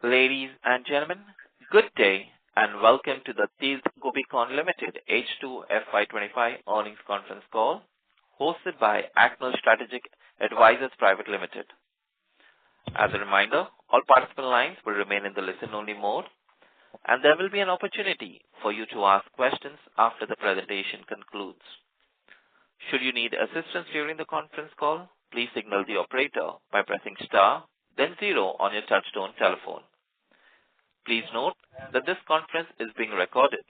Ladies and gentlemen, good day and welcome to the Tirth Gopikon Limited H2 FY25 earnings conference call hosted by Acmel Strategic Advisors Private Limited. As a reminder, all participant lines will remain in the listen-only mode, and there will be an opportunity for you to ask questions after the presentation concludes. Should you need assistance during the conference call, please signal the operator by pressing star, then 0 on your touchtone telephone. Please note that this conference is being recorded.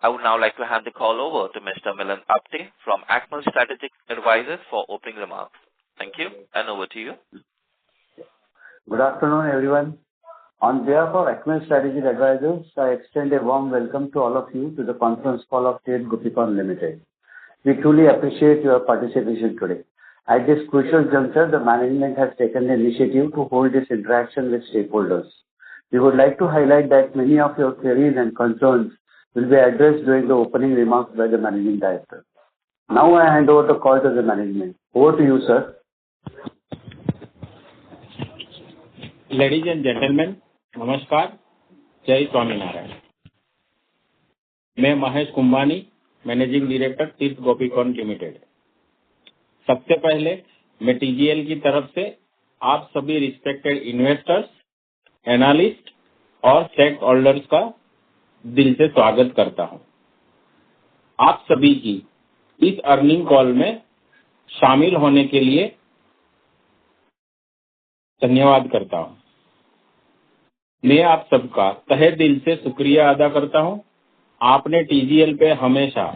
I would now like to hand the call over to Mr. Milan Apte from Acmel Strategic Advisors for opening remarks. Thank you, and over to you. Good afternoon, everyone. On behalf of Acmel Strategic Advisors, I extend a warm welcome to all of you to the conference call of Tirth Gopikon Limited. We truly appreciate your participation today. At this crucial juncture, the management has taken the initiative to hold this interaction with stakeholders. We would like to highlight that many of your queries and concerns will be addressed during the opening remarks by the Managing Director. Now I hand over the call to the management. Over to you, sir. Ladies and gentlemen, नमस्कार, जय स्वामीनारायण। मैं Mahesh Kumbhani, managing director तीर्थ गोपीकॉन limited. सबसे पहले मैं TGL की तरफ से आप सभी रिस्पेक्टेड इन्वेस्टर्स, एनालिस्ट और स्टेक होल्डर्स का दिल से स्वागत करता हूं। आप सभी की इस अर्निंग कॉल में शामिल होने के लिए धन्यवाद करता हूं। मैं आप सबका तहे दिल से शुक्रिया अदा करता हूं। आपने टीजीएल पे हमेशा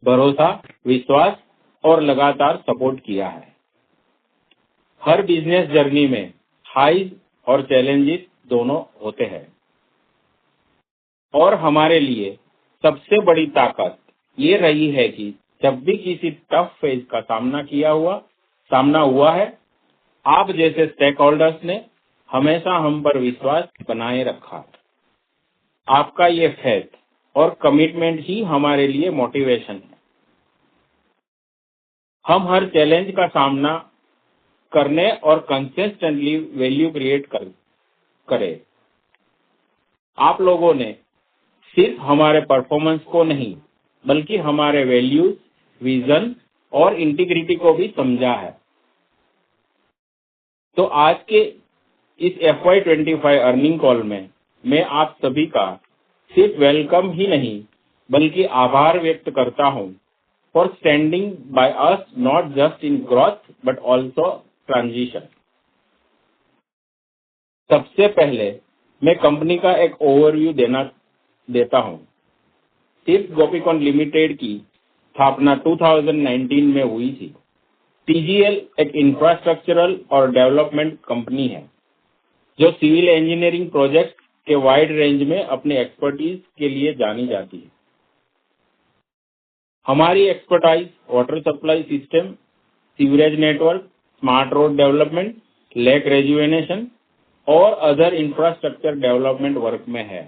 भरोसा, विश्वास और लगातार सपोर्ट किया है। हर बिजनेस जर्नी में हाइज और चैलेंजेस दोनों होते हैं, और हमारे लिए सबसे बड़ी ताकत ये रही है कि जब भी किसी टफ फेज का सामना हुआ है, आप जैसे स्टेक होल्डर्स ने हमेशा हम पर विश्वास बनाए रखा। आपका ये फेथ और कमिटमेंट ही हमारे लिए मोटिवेशन है। हम हर चैलेंज का सामना करने और कंसिस्टेंटली वैल्यू क्रिएट करें। आप लोगों ने सिर्फ हमारे परफॉर्मेंस को नहीं, बल्कि हमारे वैल्यूज, विजन और इंटीग्रिटी को भी समझा है। तो आज के इस FY25 अर्निंग कॉल में मैं आप सभी का सिर्फ वेलकम ही नहीं, बल्कि आभार व्यक्त करता हूं for standing by us, not just in growth but also transition. सबसे पहले मैं कंपनी का एक ओवरव्यू देता हूं। तीर्थ गोपीकॉन लिमिटेड की स्थापना 2019 में हुई थी। टीजीएल एक इंफ्रास्ट्रक्चरल और डेवलपमेंट कंपनी है जो सिविल इंजीनियरिंग प्रोजेक्ट के वाइड रेंज में अपने एक्सपर्टीज के लिए जानी जाती है। हमारी expertise water supply system, sewerage network, smart road development, lake rejuvenation और अदर इंफ्रास्ट्रक्चर डेवलपमेंट वर्क में है।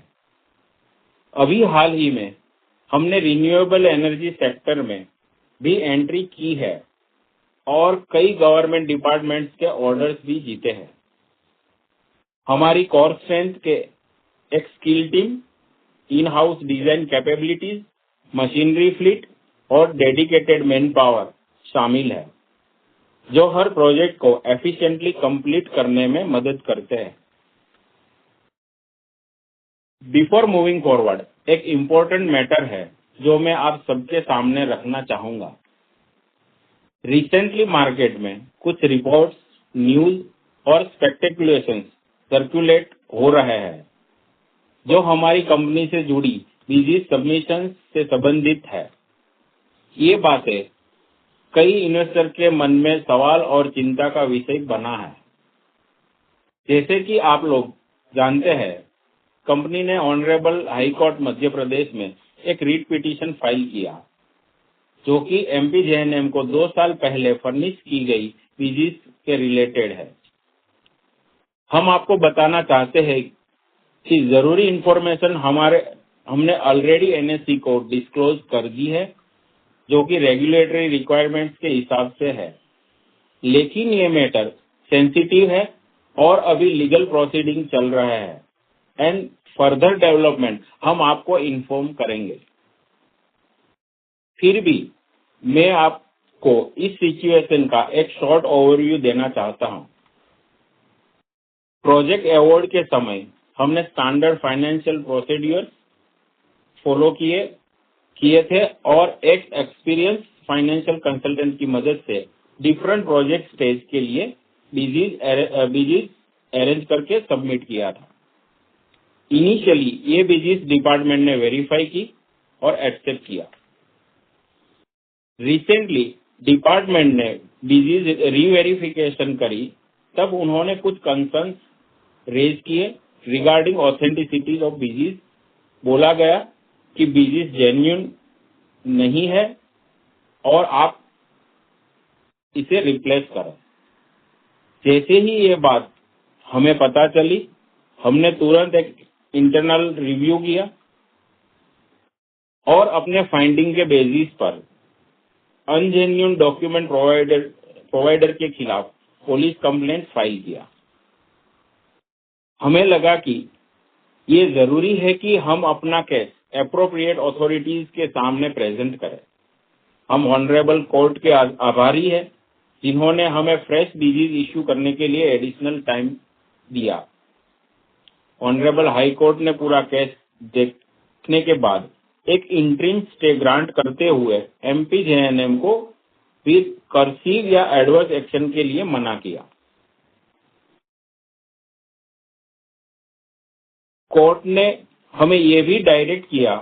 अभी हाल ही में हमने रिन्यूएबल एनर्जी सेक्टर में भी एंट्री की है और कई गवर्नमेंट डिपार्टमेंट्स के ऑर्डर्स भी जीते हैं। हमारी कोर स्ट्रेंथ के एक skill team, in house design capabilities, machinery fleet और डेडिकेटेड मैन पावर शामिल है, जो हर प्रोजेक्ट को एफिशिएंटली कंप्लीट करने में मदद करते हैं। बिफोर मूविंग फॉरवर्ड, एक इम्पोर्टेंट मैटर है जो मैं आप सबके सामने रखना चाहूंगा। रिसेंटली मार्केट में कुछ रिपोर्ट्स, न्यूज और स्पेक्टेकुलेशंस सर्कुलेट हो रहे हैं जो हमारी कंपनी से जुड़ी बिजी सबमिशन से संबंधित है। ये बातें कई इन्वेस्टर के मन में सवाल और चिंता का विषय बना है। जैसे कि आप लोग जानते हैं, कंपनी ने honourable high court Madhya Pradesh में एक रीट पिटीशन फाइल किया, जो कि MPJNM को 2 साल पहले फर्निश की गई बीजीज के रिलेटेड है। हम आपको बताना चाहते हैं कि जरूरी इंफॉर्मेशन हमने ऑलरेडी NSE को डिस्क्लोज कर दी है, जो कि रेगुलेटरी रिक्वायरमेंट्स के हिसाब से है। लेकिन ये मैटर सेंसिटिव है और अभी लीगल प्रोसीडिंग चल रहा है एंड फर्दर डेवलपमेंट हम आपको इन्फॉर्म करेंगे। फिर भी मैं आपको इस सिचुएशन का एक शॉर्ट ओवरव्यू देना चाहता हूं। प्रोजेक्ट अवार्ड के समय हमने स्टैंडर्ड फाइनेंशियल प्रोसीड्यूर फॉलो किए थे और एक एक्सपीरियंस फाइनेंशियल कंसल्टेंट की मदद से डिफरेंट प्रोजेक्ट स्टेज के लिए बीजीज अरेंज करके सबमिट किया था। इनिशियली ये बीजीज डिपार्टमेंट ने वेरीफाई की और एक्सेप्ट किया। रिसेंटली डिपार्टमेंट ने बीजीज रीवेरिफिकेशन करी, तब उन्होंने कुछ कंसर्न रेज किए रिगार्डिंग ऑथेंटिसिटी ऑफ बीजीज। बोला गया कि बीजीज जेन्युइन नहीं है और आप इसे रिप्लेस करें। जैसे ही ये बात हमें पता चली, हमने तुरंत एक इंटरनल रिव्यू किया और अपने फाइंडिंग के बेसिस पर अनजेन्युइन डॉक्यूमेंट प्रोवाइडर के खिलाफ पुलिस कंप्लेंट फाइल किया। हमें लगा कि ये जरूरी है कि हम अपना केस एप्रोप्रिएट अथॉरिटीज के सामने प्रेजेंट करें। हम ऑनरेबल कोर्ट के आभारी हैं जिन्होंने हमें फ्रेश बीजीज इश्यू करने के लिए एडिशनल टाइम दिया। ऑनरेबल हाई कोर्ट ने पूरा केस देखने के बाद एक इंटरिम स्टे ग्रांट करते हुए एमपी जेएनएम को भी कर्सिव या एडवर्स एक्शन के लिए मना किया। कोर्ट ने हमें यह भी डायरेक्ट किया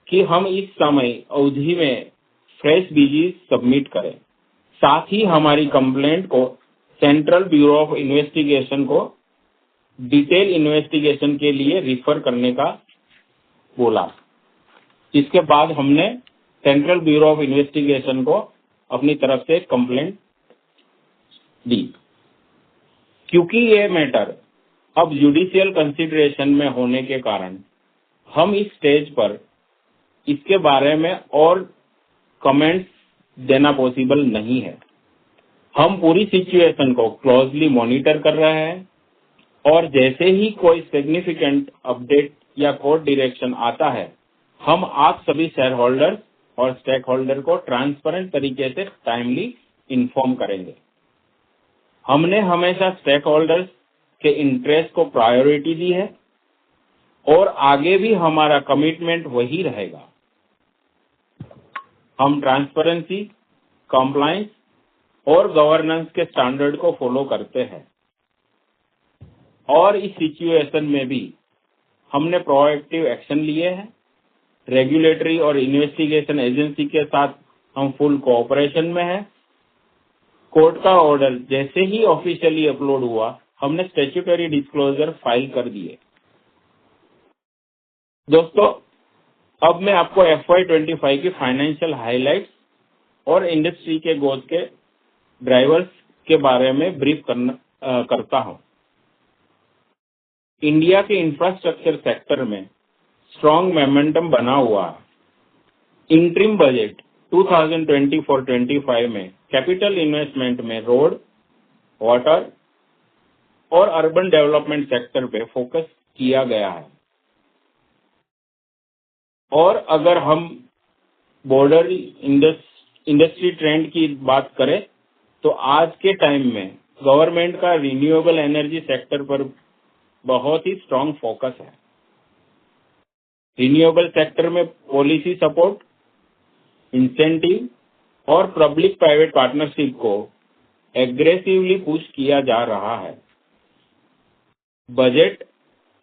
कि हम इस समय अवधि में फ्रेश बीजीज सबमिट करें। साथ ही हमारी कंप्लेंट को सेंट्रल ब्यूरो ऑफ इन्वेस्टिगेशन को डिटेल इन्वेस्टिगेशन के लिए रिफर करने का बोला। इसके बाद हमने सेंट्रल ब्यूरो ऑफ इन्वेस्टिगेशन को अपनी तरफ से कंप्लेंट दी। क्योंकि ये मैटर अब जुडिशियल कंसिडरेशन में होने के कारण हम इस स्टेज पर इसके बारे में और कमेंट्स देना पॉसिबल नहीं है। हम पूरी सिचुएशन को क्लोजली मॉनिटर कर रहे हैं और जैसे ही कोई सिग्निफिकेंट अपडेट या कोर्ट डायरेक्शन आता है, हम आप सभी शेयर होल्डर्स और स्टेक होल्डर को ट्रांसपेरेंट तरीके से टाइमली इन्फॉर्म करेंगे। हमने हमेशा स्टेक होल्डर्स के इंटरेस्ट को प्रायोरिटी दी है और आगे भी हमारा कमिटमेंट वही रहेगा। हम ट्रांसपेरेंसी, कंप्लायंस और गवर्नेंस के स्टैंडर्ड को फॉलो करते हैं और इस सिचुएशन में भी हमने प्रोएक्टिव एक्शन लिए हैं। रेगुलेटरी और इन्वेस्टिगेशन एजेंसी के साथ हम फुल कोऑपरेशन में हैं। कोर्ट का ऑर्डर जैसे ही ऑफिशियली अपलोड हुआ, हमने स्टैट्यूटरी डिस्क्लोजर फाइल कर दिए। दोस्तों, अब मैं आपको FY25 की फाइनेंशियल हाइलाइट्स और इंडस्ट्री के ग्रोथ के ड्राइवर्स के बारे में ब्रीफ करता हूं। इंडिया के इंफ्रास्ट्रक्चर सेक्टर में स्ट्रॉन्ग मोमेंटम बना हुआ है। इंटरिम बजट 2024-25 में कैपिटल इन्वेस्टमेंट में रोड, वाटर और अर्बन डेवलपमेंट सेक्टर पे फोकस किया गया है। और अगर हम बॉर्डर इंडस्ट्री ट्रेंड की बात करें तो आज के टाइम में गवर्नमेंट का रिन्यूएबल एनर्जी सेक्टर पर बहुत ही स्ट्रांग फोकस है। रिन्यूएबल सेक्टर में पॉलिसी सपोर्ट, इंसेंटिव और पब्लिक प्राइवेट पार्टनरशिप को एग्रेसिवली पुश किया जा रहा है। बजट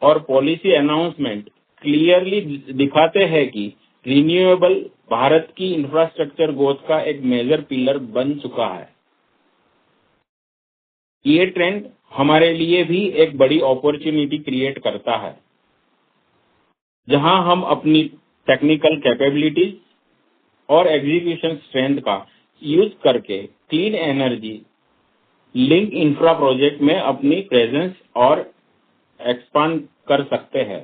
और पॉलिसी अनाउंसमेंट क्लियरली दिखाते हैं कि रिन्यूएबल भारत की इंफ्रास्ट्रक्चर ग्रोथ का एक मेजर पिलर बन चुका है। ये ट्रेंड हमारे लिए भी एक बड़ी अपॉर्चुनिटी क्रिएट करता है, जहां हम अपनी टेक्निकल कैपेबिलिटीज और एग्जीक्यूशन स्ट्रेंथ का यूज करके clean energy link infra project में अपनी प्रेजेंस और एक्सपांड कर सकते हैं।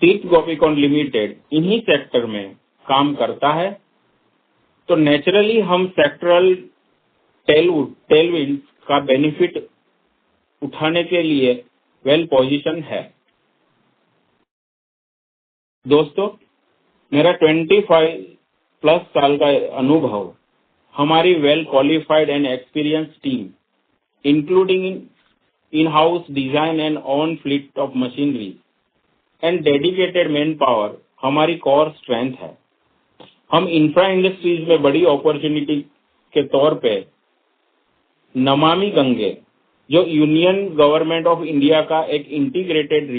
तीर्थ गोपीकॉन लिमिटेड इन्हीं सेक्टर में काम करता है, तो नेचुरली हम सेक्टरल टेलविंड्स का बेनिफिट उठाने के लिए वेल पोजीशन है। दोस्तों, मेरा 25 प्लस साल का अनुभव हमारी well qualified and experience team including in-house design and own fleet of machinery and dedicated man power हमारी कोर स्ट्रेंथ है। हम इंफ्रा इंडस्ट्रीज में बड़ी अपॉर्चुनिटी के तौर पे नमामि गंगे, जो यूनियन गवर्नमेंट ऑफ इंडिया का एक इंटीग्रेटेड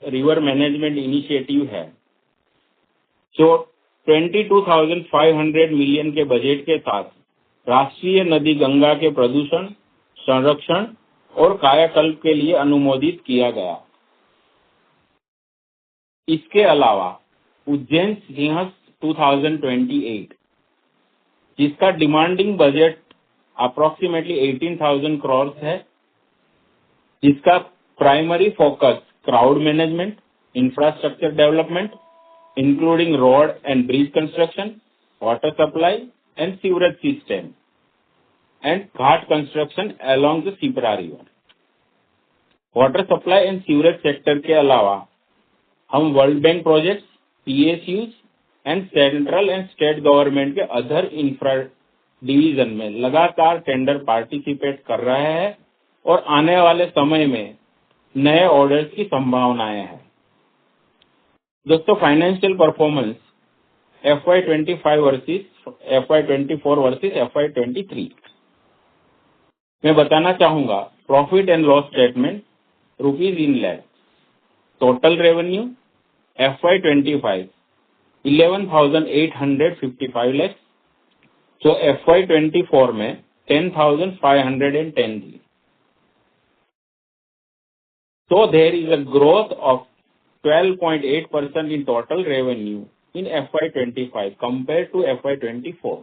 रिवर मैनेजमेंट इनिशिएटिव है, जो 22,500 मिलियन के बजट के साथ राष्ट्रीय नदी गंगा के प्रदूषण, संरक्षण और कायाकल्प के लिए अनुमोदित किया गया। इसके अलावा उज्जैन सिंहस्थ 2028, जिसका डिमांडिंग बजट अप्रोक्सीमेटली 18,000 करोड़ है, जिसका primary focus crowd management, infrastructure development including road and bridge construction, water supply and sewerage system and Ghat construction along the Sipra river. Water supply and sewerage sector के अलावा हम world bank projects, PSUs and central and state government के other infra division में लगातार tender participate कर रहे हैं और आने वाले समय में नए ऑर्डर्स की संभावनाएं हैं। दोस्तों, financial performance FY25 versus FY24 versus FY23 मैं बताना चाहूंगा। Profit and loss statement rupees in lakh. Total revenue FY25 11,855 lakhs, जो FY24 में 10,510 थी। So there is a growth of 12.8% in total revenue in FY25 compared to FY24.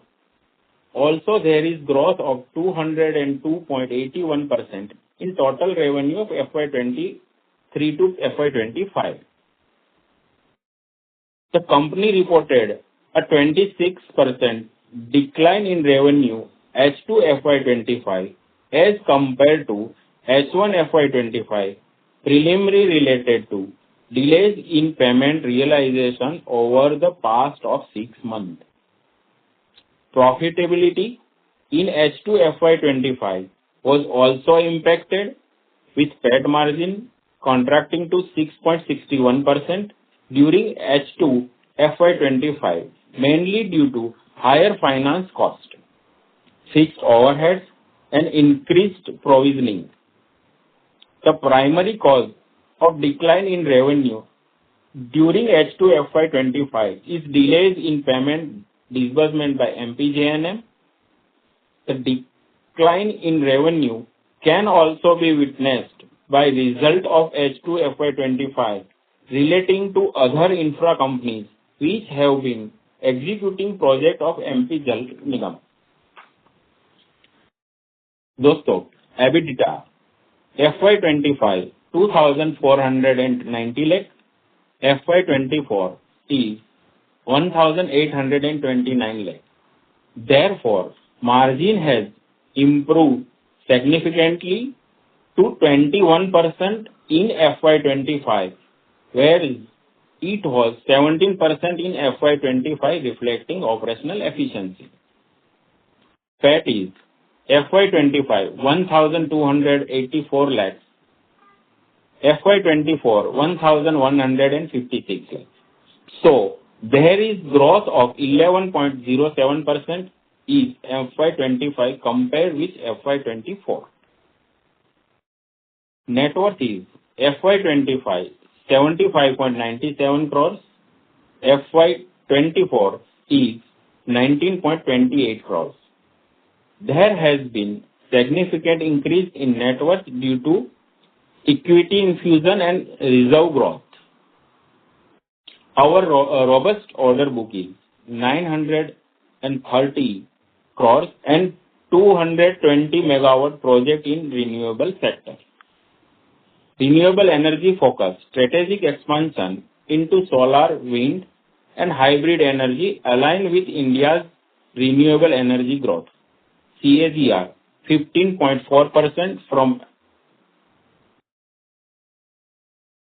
Also, there is growth of 202.81% in total revenue of FY23 to FY25. The company reported a 26% decline in revenue H2 FY25 as compared to H1 FY25, primarily related to delays in payment realization over the past of 6 months. Profitability in H2 FY25 was also impacted, with PAT margin contracting to 6.61% during H2 FY25, mainly due to higher finance cost, fixed overheads, and increased provisioning. The primary cause of decline in revenue during H2 FY25 is delays in payment disbursement by MPJNM. The decline in revenue can also be witnessed by result of H2 FY25 relating to other infra companies which have been executing project of MP Jal Nigam. दोस्तों, EBITDA FY25 2,490 lakh, FY24 is 1,829 lakh. Therefore, margin has improved significantly to 21% in FY25, whereas it was 17% in FY25, reflecting operational efficiency. PAT is FY25 1,284 lakhs, FY24 1,156 lakhs. So there is growth of 11.07% in FY25 compared with FY24. Net worth is FY25 75.97 crores, FY24 is 19.28 crores. There has been significant increase in net worth due to equity infusion and reserve growth. Our robust order book is 930 crores and 220 megawatt project in renewable sector. Renewable energy focus, strategic expansion into solar, wind and hybrid energy aligned with India's renewable energy growth, CAGR 15.4% from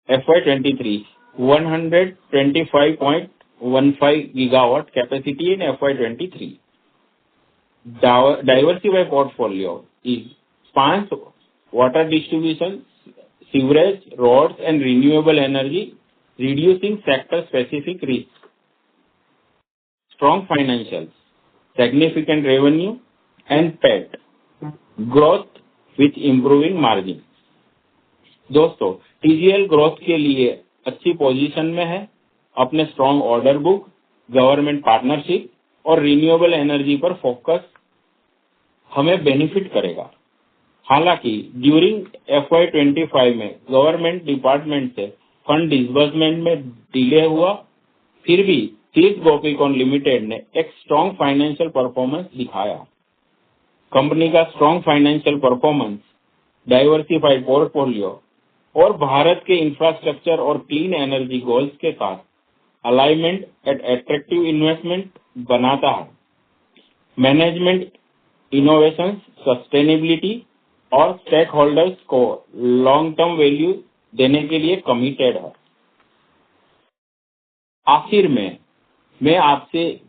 FY23, 125.15 gigawatt capacity in FY23. Diversified portfolio is spans water distribution, sewerage, roads, and renewable energy, reducing sector-specific risk. Strong financials, significant revenue, and PAT growth with improving margin. दोस्तों, TGL growth के लिए अच्छी position में है. अपने strong order book, government partnership और renewable energy पर focus हमें बेनिफिट करेगा. हालांकि ड्यूरिंग FY25 में गवर्नमेंट डिपार्टमेंट से फंड डिसबर्समेंट में डिले हुआ, फिर भी तीर्थ गोपीकॉन लिमिटेड ने एक स्ट्रॉन्ग फाइनेंशियल परफॉर्मेंस दिखाया. कंपनी का strong financial performance, diversified portfolio और भारत के इंफ्रास्ट्रक्चर और क्लीन एनर्जी गोल्स के साथ अलाइनमेंट एट एट्रैक्टिव इन्वेस्टमेंट बनाता है. मैनेजमेंट इनोवेशन, सस्टेनेबिलिटी और स्टेक होल्डर्स को लॉन्ग टर्म वैल्यू देने के लिए कमिटेड है. आखिर में मैं आपसे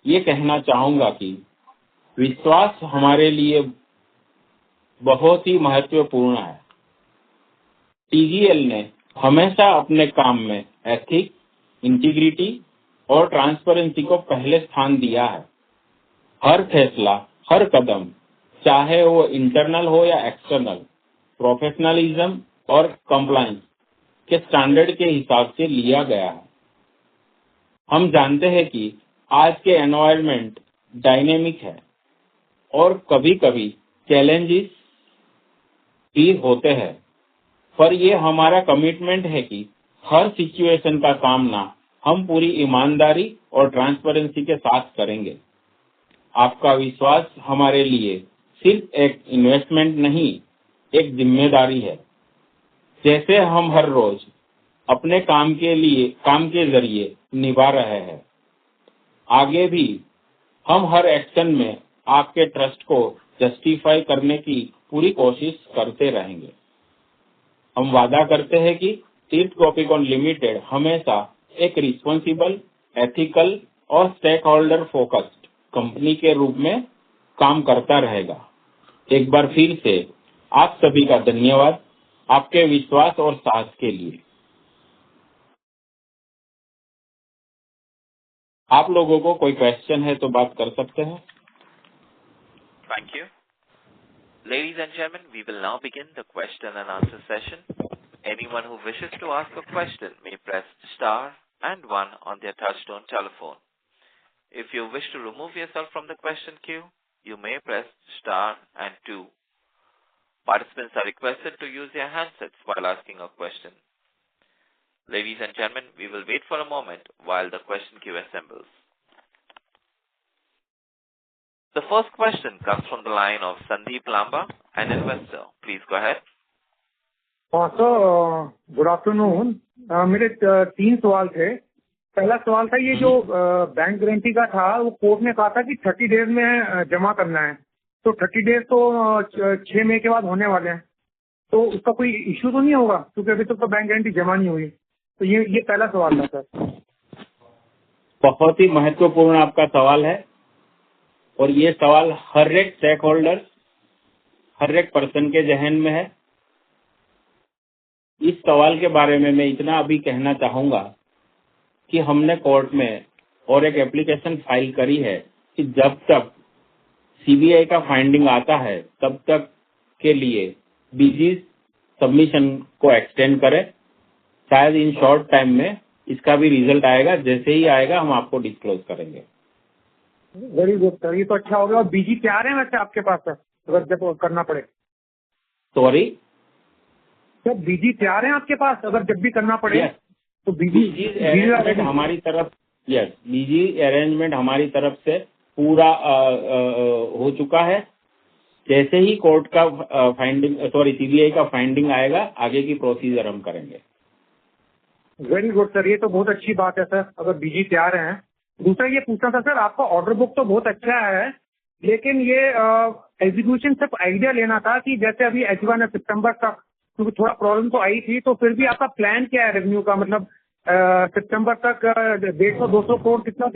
ये कहना चाहूंगा कि विश्वास हमारे लिए बहुत ही महत्वपूर्ण है. TGL ने हमेशा अपने काम में एथिक्स, इंटीग्रिटी और ट्रांसपेरेंसी को पहले स्थान दिया है. हर फैसला, हर कदम, चाहे वो इंटरनल हो या एक्सटर्नल, प्रोफेशनलिज्म और कंप्लायंस के स्टैंडर्ड के हिसाब से लिया गया है. हम जानते हैं कि आज के एनवायरनमेंट डायनेमिक है और कभी-कभी चैलेंजेस भी होते हैं, पर ये हमारा कमिटमेंट है कि हर सिचुएशन का सामना हम पूरी ईमानदारी और ट्रांसपेरेंसी के साथ करेंगे. आपका विश्वास हमारे लिए सिर्फ एक इन्वेस्टमेंट नहीं, एक जिम्मेदारी है. जैसे हम हर रोज अपने काम के जरिए निभा रहे हैं, आगे भी हम हर एक्शन में आपके ट्रस्ट को जस्टिफाई करने की पूरी कोशिश करते रहेंगे. हम वादा करते हैं कि तीर्थ गोपीकॉन लिमिटेड हमेशा एक रिस्पॉन्सिबल, एथिकल और स्टेक होल्डर फोकस्ड कंपनी के रूप में काम करता रहेगा. एक बार फिर से आप सभी का धन्यवाद आपके विश्वास और साहस के लिए. आप लोगों को कोई क्वेश्चन है तो बात कर सकते हैं. Thank you. Ladies and gentlemen, we will now begin the question and answer session. Anyone who wishes to ask a question may press star and 1 on their touchtone telephone. If you wish to remove yourself from the question queue, you may press star and 2. Participants are requested to use their handsets while asking a question. Ladies and gentlemen, we will wait for a moment while the question queue assembles. The first question comes from the line of Sandeep Lamba, an investor. Please go ahead. Sir good afternoon. मेरे 3 सवाल थे. पहला सवाल था, ये जो bank guarantee का था, वो कोर्ट ने कहा था कि 30 डेज में जमा करना है. तो 30 डेज तो 6 मई के बाद होने वाले हैं, तो उसका कोई इश्यू तो नहीं होगा, क्योंकि अभी तक तो बैंक गारंटी जमा नहीं हुई. तो ये पहला सवाल था सर. बहुत ही महत्वपूर्ण आपका सवाल है और ये सवाल हर एक स्टेक होल्डर, हर एक पर्सन के जहन में है. इस सवाल के बारे में मैं इतना अभी कहना चाहूंगा कि हमने कोर्ट में और एक एप्लीकेशन फाइल करी है कि जब तक CBI का फाइंडिंग आता है तब तक के लिए बीजी सबमिशन को एक्सटेंड करें. शायद इन शॉर्ट टाइम में इसका भी रिजल्ट आएगा. जैसे ही आएगा हम आपको डिस्क्लोज करेंगे. वेरी गुड सर, ये तो अच्छा हो गया. और बीजी तैयार है वैसे आपके पास सर, अगर जब करना पड़े? सॉरी सर, बीजी तैयार है आपके पास अगर जब भी करना पड़े? yes. तो बीजी अरेंजमेंट हमारी तरफ, यस, बीजी अरेंजमेंट हमारी तरफ से पूरा हो चुका है. जैसे ही कोर्ट का CBI का फाइंडिंग आएगा, आगे की प्रोसीजर हम करेंगे. वेरी गुड सर, ये तो बहुत अच्छी बात है सर, अगर बीजी तैयार हैं. दूसरा ये पूछना था सर, आपका ऑर्डर बुक तो बहुत अच्छा है, लेकिन ये एग्जीक्यूशन सिर्फ आइडिया लेना था कि जैसे अभी H1 है सितंबर तक, क्योंकि थोड़ा प्रॉब्लम तो आई थी, तो फिर भी आपका प्लान क्या है रेवेन्यू का? मतलब सितंबर तक 150-200 करोड़ कितना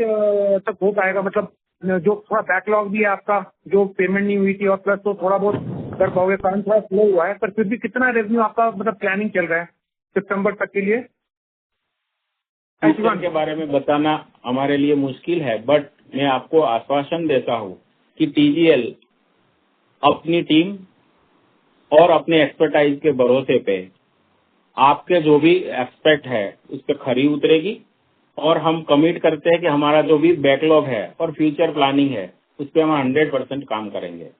तक हो पाएगा? मतलब जो थोड़ा बैकलॉग भी है आपका, जो पेमेंट नहीं हुई थी, और प्लस तो थोड़ा बहुत कर पाओगे, कारण थोड़ा स्लो हुआ है, पर फिर भी कितना रेवेन्यू आपका मतलब प्लानिंग चल रहा है सितंबर तक के लिए? फ्यूचर के बारे में बताना हमारे लिए मुश्किल है, बट मैं आपको आश्वासन देता हूँ कि टीजीएल अपनी टीम और अपने एक्सपर्टाइज के भरोसे पे आपके जो भी एक्सपेक्ट है उस पर खरी उतरेगी, और हम कमिट करते हैं कि हमारा जो भी बैकलॉग है और फ्यूचर प्लानिंग है उस पर हम 100% काम करेंगे।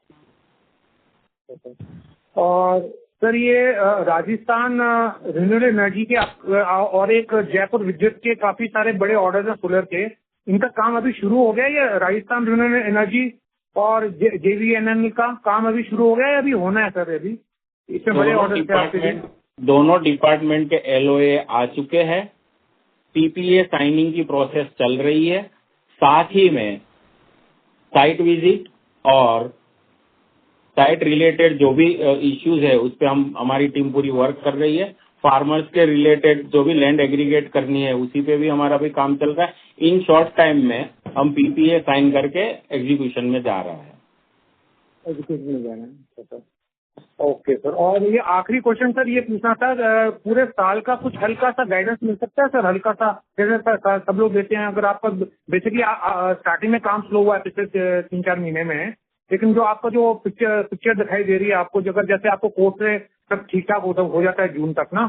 और सर ये राजस्थान रिन्यूएबल एनर्जी के और एक जयपुर विद्युत के काफी सारे बड़े ऑर्डर्स हैं सोलर के, इनका काम अभी शुरू हो गया? या राजस्थान रिन्यूएबल एनर्जी और JVNL का काम अभी शुरू हो गया या अभी होना है सर? अभी इसमें बड़े ऑर्डर्स थे आपके लिए? दोनों डिपार्टमेंट के LOA आ चुके हैं, PPA साइनिंग की प्रोसेस चल रही है, साथ ही में साइट विजिट और साइट रिलेटेड जो भी इश्यूज है उस पे हमारी टीम पूरी वर्क कर रही है। फार्मर्स के रिलेटेड जो भी लैंड एग्रीगेट करनी है उसी पे भी हमारा भी काम चल रहा है। इन शॉर्ट टाइम में हम PPA साइन करके एग्जीक्यूशन में जा रहा है। एजुकेशन में जाना है सर। ओके सर, और ये आखिरी क्वेश्चन सर ये पूछना था, पूरे साल का कुछ हल्का सा गाइडेंस मिल सकता है सर? हल्का सा, जैसे सब लोग देते हैं, अगर आपका बेसिकली स्टार्टिंग में काम स्लो हुआ है पिछले 3-4 महीने में, लेकिन जो आपका जो पिक्चर दिखाई दे रही है आपको, अगर जैसे आपको कोर्ट से सब ठीक ठाक हो जाता है जून तक ना,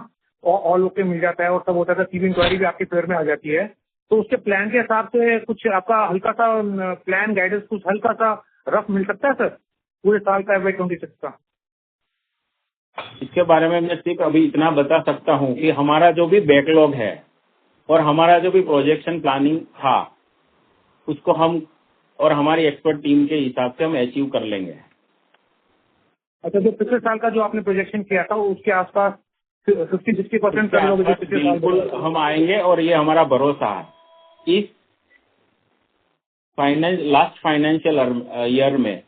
और ऑल ओके मिल जाता है और सब होता है, सिविल इंक्वायरी भी आपके फेवर में आ जाती है, तो उसके प्लान के हिसाब से कुछ आपका हल्का सा प्लान गाइडेंस कुछ हल्का सा रफ मिल सकता है सर पूरे साल का FY26 का? इसके बारे में मैं सिर्फ अभी इतना बता सकता हूँ कि हमारा जो भी बैकलॉग है और हमारा जो भी प्रोजेक्शन प्लानिंग था उसको हम और हमारी एक्सपर्ट टीम के हिसाब से हम अचीव कर लेंगे। अच्छा, जो पिछले साल का जो आपने प्रोजेक्शन किया था उसके आसपास 50-60% कर लोगे जो पिछले साल? बिल्कुल हम आएंगे, और ये हमारा भरोसा है। इस लास्ट फाइनेंशियल ईयर में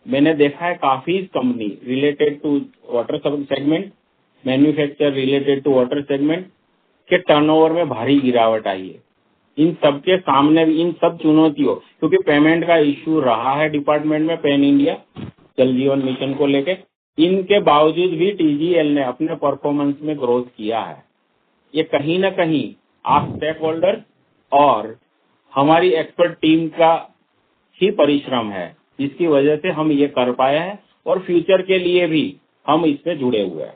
मैंने देखा है काफी company related to water segment, manufacture related to water segment के टर्नओवर में भारी गिरावट आई है। इन सब के सामने इन सब चुनौतियों, क्योंकि पेमेंट का इश्यू रहा है डिपार्टमेंट में पैन इंडिया जल जीवन मिशन को लेके, इनके बावजूद भी TGL ने अपने परफॉर्मेंस में ग्रोथ किया है। ये कहीं न कहीं आप स्टेक होल्डर और हमारी एक्सपर्ट टीम का ही परिश्रम है, जिसकी वजह से हम ये कर पाए हैं, और फ्यूचर के लिए भी हम इसमें जुड़े हुए हैं।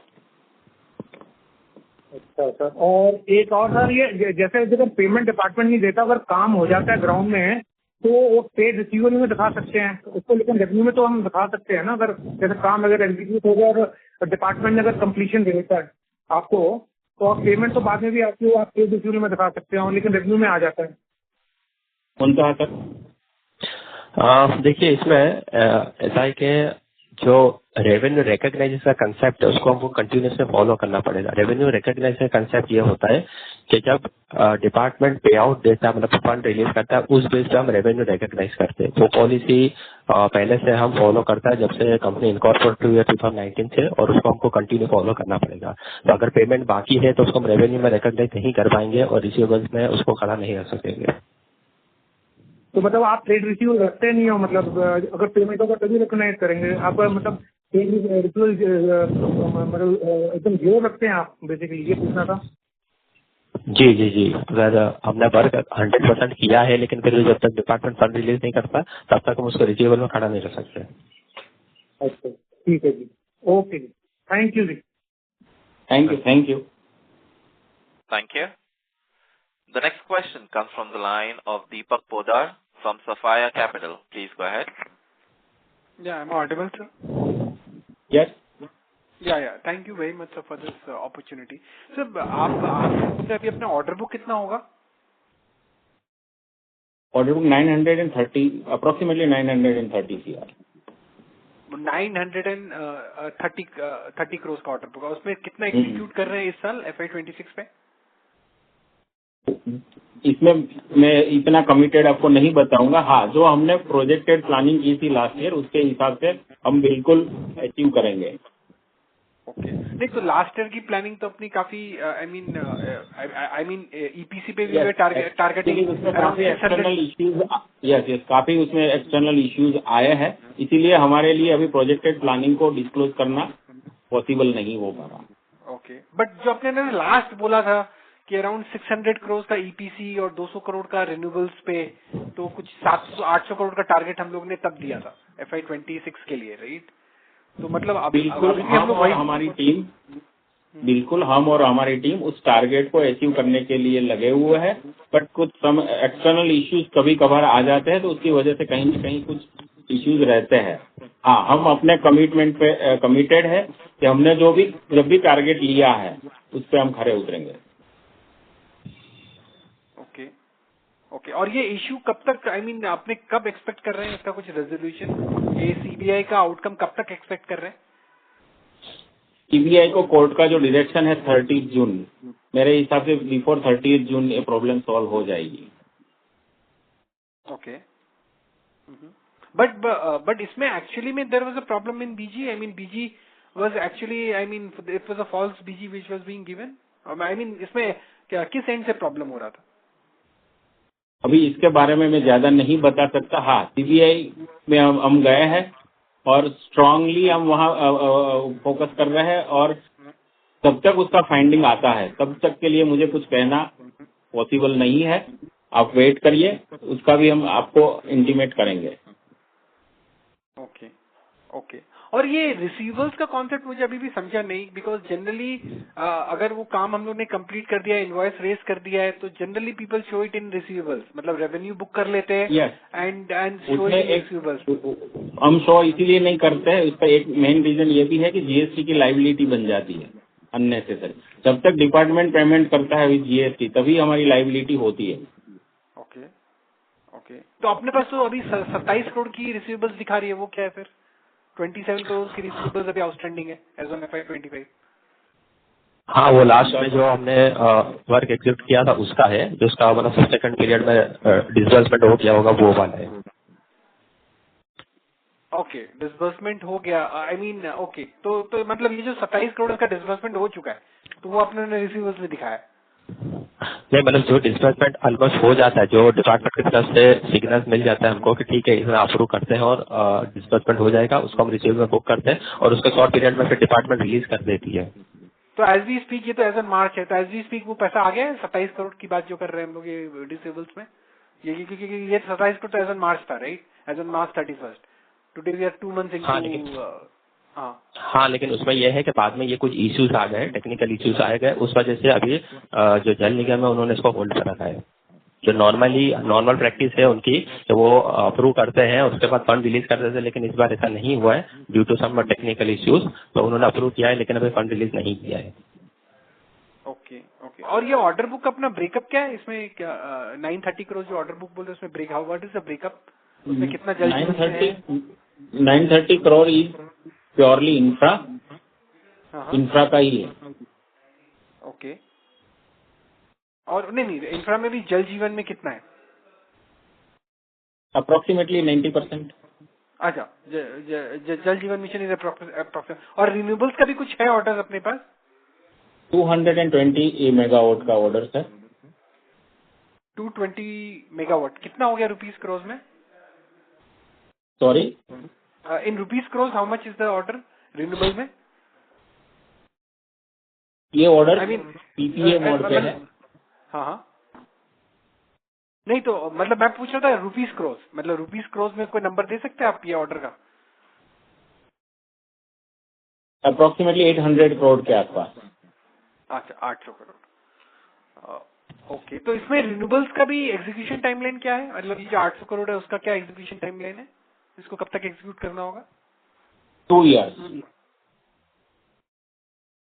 अच्छा सर, और एक और सर, ये जैसे जब पेमेंट डिपार्टमेंट नहीं देता, अगर काम हो जाता है ग्राउंड में तो वो पेड रिसीवेबल में दिखा सकते हैं उसको, लेकिन रेवेन्यू में तो हम दिखा सकते हैं ना? अगर जैसे काम अगर एग्जीक्यूट हो गया और डिपार्टमेंट ने अगर कंप्लीशन दे देता है आपको, तो आप पेमेंट तो बाद में भी आपकी आप पेड रिसीवेबल में दिखा सकते हैं, लेकिन रेवेन्यू में आ जाता है। उनका सर देखिए, इसमें ऐसा है कि जो रेवेन्यू रिकॉग्नाइजेशन का कंसेप्ट है उसको हमको कंटिन्यूसली फॉलो करना पड़ेगा। रेवेन्यू रिकॉग्नाइजेशन का कंसेप्ट ये होता है कि जब डिपार्टमेंट पे आउट देता है, मतलब फंड रिलीज करता है, उस बेस पे हम रेवेन्यू रिकॉग्नाइज करते हैं। वो पॉलिसी पहले से हम फॉलो करता है जब से कंपनी इनकॉर्पोरेट हुई है 2019 से, और उसको हमको कंटिन्यू फॉलो करना पड़ेगा। तो अगर पेमेंट बाकी है तो उसको हम रेवेन्यू में रिकॉग्नाइज नहीं कर पाएंगे और रिसीवेबल्स में उसको खड़ा नहीं रख सकेंगे। तो मतलब आप ट्रेड रिसीवेबल रखते नहीं हो? मतलब अगर पेमेंट होगा तभी रिकॉग्नाइज करेंगे आप? मतलब ट्रेड रिसीवेबल मतलब एकदम जीरो रखते हैं आप, बेसिकली ये पूछना था। जी जी जी, अगर हमने वर्क 100% किया है लेकिन फिर भी जब तक डिपार्टमेंट फंड रिलीज नहीं करता तब तक हम उसको रिसीवेबल में खड़ा नहीं रख सकते। अच्छा, ठीक है जी, ओके जी, थैंक यू जी। Thank you. Thank you. The next question comes from the line of Deepak Podar from Sapphire Capital. Please go ahead. Yeah, I'm audible, sir. Yes Yeah. Thank you very much, sir, for this opportunity. Sir, आप अभी अपना order book कितना होगा? Order book 930, approximately 930 CR। 930 crore का order book, उसमें कितना execute कर रहे हैं इस साल FY26 पे? इसमें मैं इतना कमिटेड आपको नहीं बताऊंगा। हाँ, जो हमने प्रोजेक्टेड प्लानिंग की थी लास्ट ईयर उसके हिसाब से हम बिल्कुल अचीव करेंगे। ओके, नहीं तो लास्ट ईयर की प्लानिंग तो अपनी काफी आई मीन ईपीसी पे भी टारगेटिंग उसमें काफी एक्सटर्नल इश्यूज, यस काफी उसमें एक्सटर्नल इश्यूज आए हैं, इसीलिए हमारे लिए अभी प्रोजेक्टेड प्लानिंग को डिस्क्लोज करना पॉसिबल नहीं हो पा रहा। ओके, बट जो आपने लास्ट बोला था कि अराउंड 600 करोड़ का ईपीसी और 200 करोड़ का रिन्यूएबल्स पे, तो कुछ 700-800 करोड़ का टारगेट हम लोग ने तब दिया था FY26 के लिए, राइट? तो मतलब बिल्कुल हम और हमारी टीम बिल्कुल हम और हमारी टीम उस टारगेट को अचीव करने के लिए लगे हुए हैं, बट कुछ सम एक्सटर्नल इश्यूज कभी कभार आ जाते हैं तो उसकी वजह से कहीं न कहीं कुछ इश्यूज रहते हैं। हाँ, हम अपने कमिटमेंट पे कमिटेड है कि हमने जब भी टारगेट लिया है उस पे हम खरे उतरेंगे। ओके ओके, और ये इश्यू कब तक, आई मीन आपने कब एक्सपेक्ट कर रहे हैं इसका कुछ रेजोल्यूशन? ये सीबीआई का आउटकम कब तक एक्सपेक्ट कर रहे हैं? सीबीआई को कोर्ट का जो डायरेक्शन है 30 जून, मेरे हिसाब से बिफोर 30 जून ये प्रॉब्लम सॉल्व हो जाएगी। ओके, बट इसमें एक्चुअली में there was a problem in BG, I mean BG was actually, I mean it was a false BG which was being given, I mean इसमें क्या किस एंड से problem हो रहा था? अभी इसके बारे में मैं ज्यादा नहीं बता सकता। हाँ, सीबीआई में हम गए हैं और स्ट्रांगली हम वहाँ फोकस कर रहे हैं, और तब तक उसका फाइंडिंग आता है तब तक के लिए मुझे कुछ कहना पॉसिबल नहीं है। आप वेट करिए, उसका भी हम आपको इंटीमेट करेंगे। ओके ओके, और ये रिसीवर्स का कॉन्सेप्ट मुझे अभी भी समझा नहीं, बिकॉज जनरली अगर वो काम हम लोग ने कंप्लीट कर दिया, इनवॉइस रेज कर दिया है, तो generally people show it in receivers, मतलब रेवेन्यू बुक कर लेते हैं and show it in receivers. हम शो इसीलिए नहीं करते हैं, इसका एक मेन रीजन ये भी है कि जीएसटी की लाइबिलिटी बन जाती है अननेसेसरी। जब तक डिपार्टमेंट पेमेंट करता है विद जीएसटी तभी हमारी लाइबिलिटी होती है। ओके ओके, तो अपने पास तो अभी 27 करोड़ की रिसीवेबल्स दिखा रही है, वो क्या है फिर? 27 करोड़ की रिसीवेबल्स अभी आउटस्टैंडिंग है एज ऑन FY25। हाँ, वो लास्ट में जो हमने वर्क एग्जीक्यूट किया था उसका है, जो उसका मतलब सेकंड पीरियड में डिसबर्समेंट हो गया होगा वो वाला है। ओके, डिसबर्समेंट हो गया, आई मीन ओके, तो मतलब ये जो 27 करोड़ का डिसबर्समेंट हो चुका है तो वो अपने रिसीवेबल्स में दिखाया है? नहीं, मतलब जो डिस्बर्समेंट ऑलमोस्ट हो जाता है, जो डिपार्टमेंट की तरफ से सिग्नल मिल जाता है हमको कि ठीक है इसमें अप्रूव करते हैं और डिस्बर्समेंट हो जाएगा, उसको हम रिसीव में बुक करते हैं और उसके शॉर्ट पीरियड में फिर डिपार्टमेंट रिलीज कर देती है। तो एज वी स्पीक, ये तो एज ऑन मार्च है, तो एज वी स्पीक वो पैसा आ गया है 27 करोड़ की बात जो कर रहे हैं हम लोग ये रिसीवेबल्स में? ये क्योंकि ये 27 करोड़ तो एज ऑन मार्च था, right? As on March 31। Today we are 2 months into. हाँ, लेकिन उसमें यह है कि बाद में ये कुछ इश्यूज आ गए, टेक्निकल इश्यूज आ गए, उस वजह से अभी जो जल निगम है उन्होंने इसको होल्ड कर रखा है। जो नॉर्मल प्रैक्टिस है उनकी कि वो अप्रूव करते हैं उसके बाद फंड रिलीज कर देते हैं, लेकिन इस बार ऐसा नहीं हुआ है due to some technical issues. तो उन्होंने अप्रूव किया है लेकिन अभी फंड रिलीज नहीं किया है। ओके ओके, और ये ऑर्डर बुक अपना ब्रेकअप क्या है इसमें? क्या 930 करोड़ जो ऑर्डर बुक बोल रहे हैं उसमें break, how what is the breakup? उसमें कितना जल्द? 930 करोड़ इज प्योरली इंफ्रा का ही है। ओके, और नहीं इंफ्रा में भी जल जीवन में कितना है? अप्रोक्सीमेटली 90%। अच्छा, जल जीवन मिशन इज अप्रोक्सीमेट। और रिन्यूएबल्स का भी कुछ है ऑर्डर अपने पास? 220 मेगावाट का ऑर्डर है। 220 मेगावाट कितना हो गया रुपीस करोड़ में? Sorry, in rupees crore how much is the order renewable में? ये order I mean PPA mode पे है। हाँ, नहीं तो मतलब मैं पूछ रहा था रुपीस करोड़, मतलब रुपीस करोड़ में कोई नंबर दे सकते हैं आप ये ऑर्डर का? अप्रोक्सीमेटली 800 करोड़ के आसपास। अच्छा, 800 करोड़। ओके, तो इसमें रिन्यूएबल्स का भी एग्जीक्यूशन टाइमलाइन क्या है? मतलब ये जो 800 करोड़ है उसका क्या एग्जीक्यूशन टाइमलाइन है? इसको कब तक एग्जीक्यूट करना होगा? 2 years।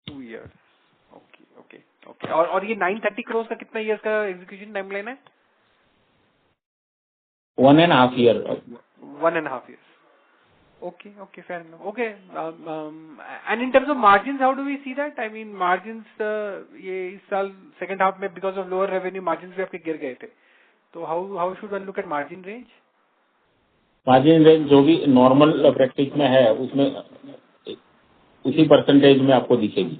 2 years। Okay okay okay, और ये 930 करोड़ का कितना ईयर्स का एग्जीक्यूशन टाइमलाइन है? 1.5 year। 1.5 years। Okay, okay, fair enough. Okay, and in terms of margins, how do we see that? I mean, margins ये इस साल second half में because of lower revenue margins भी आपके गिर गए थे. तो how should one look at margin range? Margin range जो भी नॉर्मल प्रैक्टिस में है उसमें उसी परसेंटेज में आपको दिखेगी.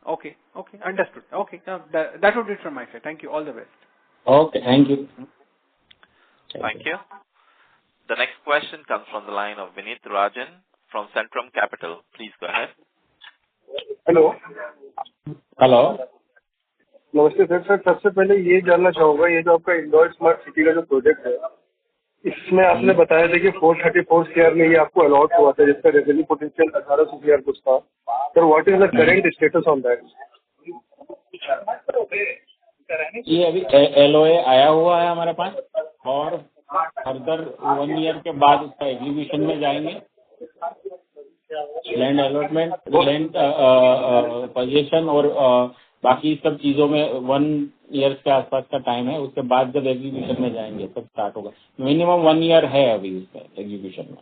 Okay, okay, understood. Okay, that would be it from my side. Thank you. All the best. Okay, thank you. Thank you. The next question comes from the line of Vineet Rajan from Centrum Capital. Please go ahead. Hello. Hello. नमस्ते sir. सबसे पहले ये जानना चाहूंगा, ये जो आपका Indore smart city का जो प्रोजेक्ट है, इसमें आपने बताया था कि 434 CR में ये आपको अलॉट हुआ था, जिसका रेवेन्यू पोटेंशियल 1800 CR कुछ था. Sir what is the current status on that? ये अभी LOA आया हुआ है हमारे पास और फर्दर 1 ईयर के बाद उसका एग्जीक्यूशन में जाएंगे. लैंड अलॉटमेंट, लैंड पोजीशन और बाकी सब चीजों में 1 ईयर के आसपास का टाइम है. उसके बाद जब एग्जीक्यूशन में जाएंगे तब स्टार्ट होगा. मिनिमम 1 ईयर है अभी उसका एग्जीक्यूशन में.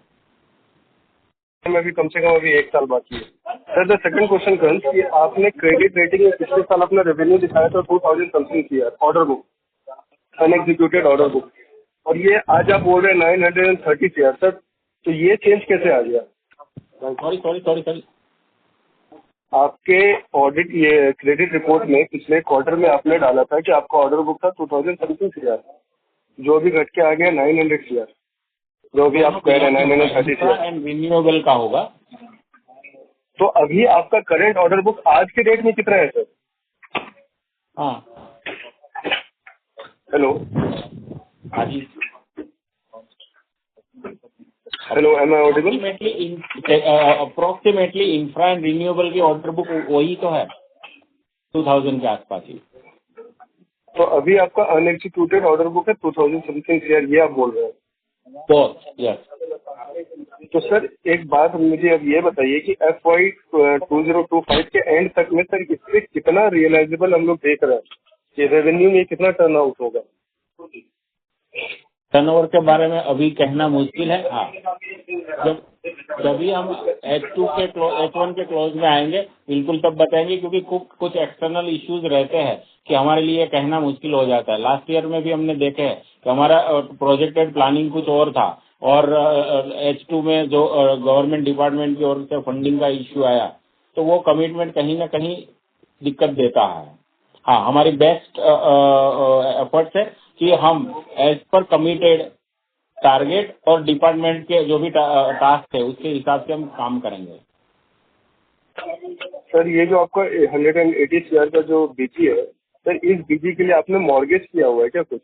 अभी कम से कम अभी 1 साल बाकी है. Sir the second question comes कि आपने क्रेडिट रेटिंग में पिछले साल अपना रेवेन्यू दिखाया था 2000 something CR order book, unexecuted order book, और ये आज आप बोल रहे हैं 930 CR. सर तो ये चेंज कैसे आ गया? सॉरी. आपके ऑडिट ये क्रेडिट रिपोर्ट में पिछले क्वार्टर में आपने डाला था कि आपका ऑर्डर बुक था 2000 समथिंग CR, जो अभी घट के आ गया 900 CR, जो भी आप कह रहे हैं 930 CR एंड रिन्यूएबल का होगा. तो अभी आपका करंट ऑर्डर बुक आज के डेट में कितना है सर? हाँ. हेलो. हाँ जी. Hello, am I audible? Approximately infra and renewable की ऑर्डर बुक वही तो है 2000 के आसपास ही. तो अभी आपका अनएग्जीक्यूटेड ऑर्डर बुक है 2000 समथिंग CR, ये आप बोल रहे हैं? यस. तो सर एक बात मुझे अब ये बताइए कि FY 2025 के एंड तक में सर इससे कितना रियलाइजेबल हम लोग देख रहे हैं कि रेवेन्यू में कितना टर्न आउट होगा? टर्नओवर के बारे में अभी कहना मुश्किल है. हाँ, जब भी हम H1 के क्लोज में आएंगे बिल्कुल तब बताएंगे, क्योंकि कुछ एक्सटर्नल इश्यूज रहते हैं कि हमारे लिए कहना मुश्किल हो जाता है. लास्ट ईयर में भी हमने देखे है कि हमारा प्रोजेक्टेड प्लानिंग कुछ और था और H2 में जो गवर्नमेंट डिपार्टमेंट की ओर से फंडिंग का इश्यू आया तो वो कमिटमेंट कहीं ना कहीं दिक्कत देता है. हाँ, हमारी बेस्ट एफर्ट्स है कि हम एज पर कमिटेड टारगेट और डिपार्टमेंट के जो भी टास्क है उसके हिसाब से हम काम करेंगे. सर ये जो आपका 180 CR का जो बीजी है सर, इस बीजी के लिए आपने मॉर्गेज किया हुआ है क्या कुछ,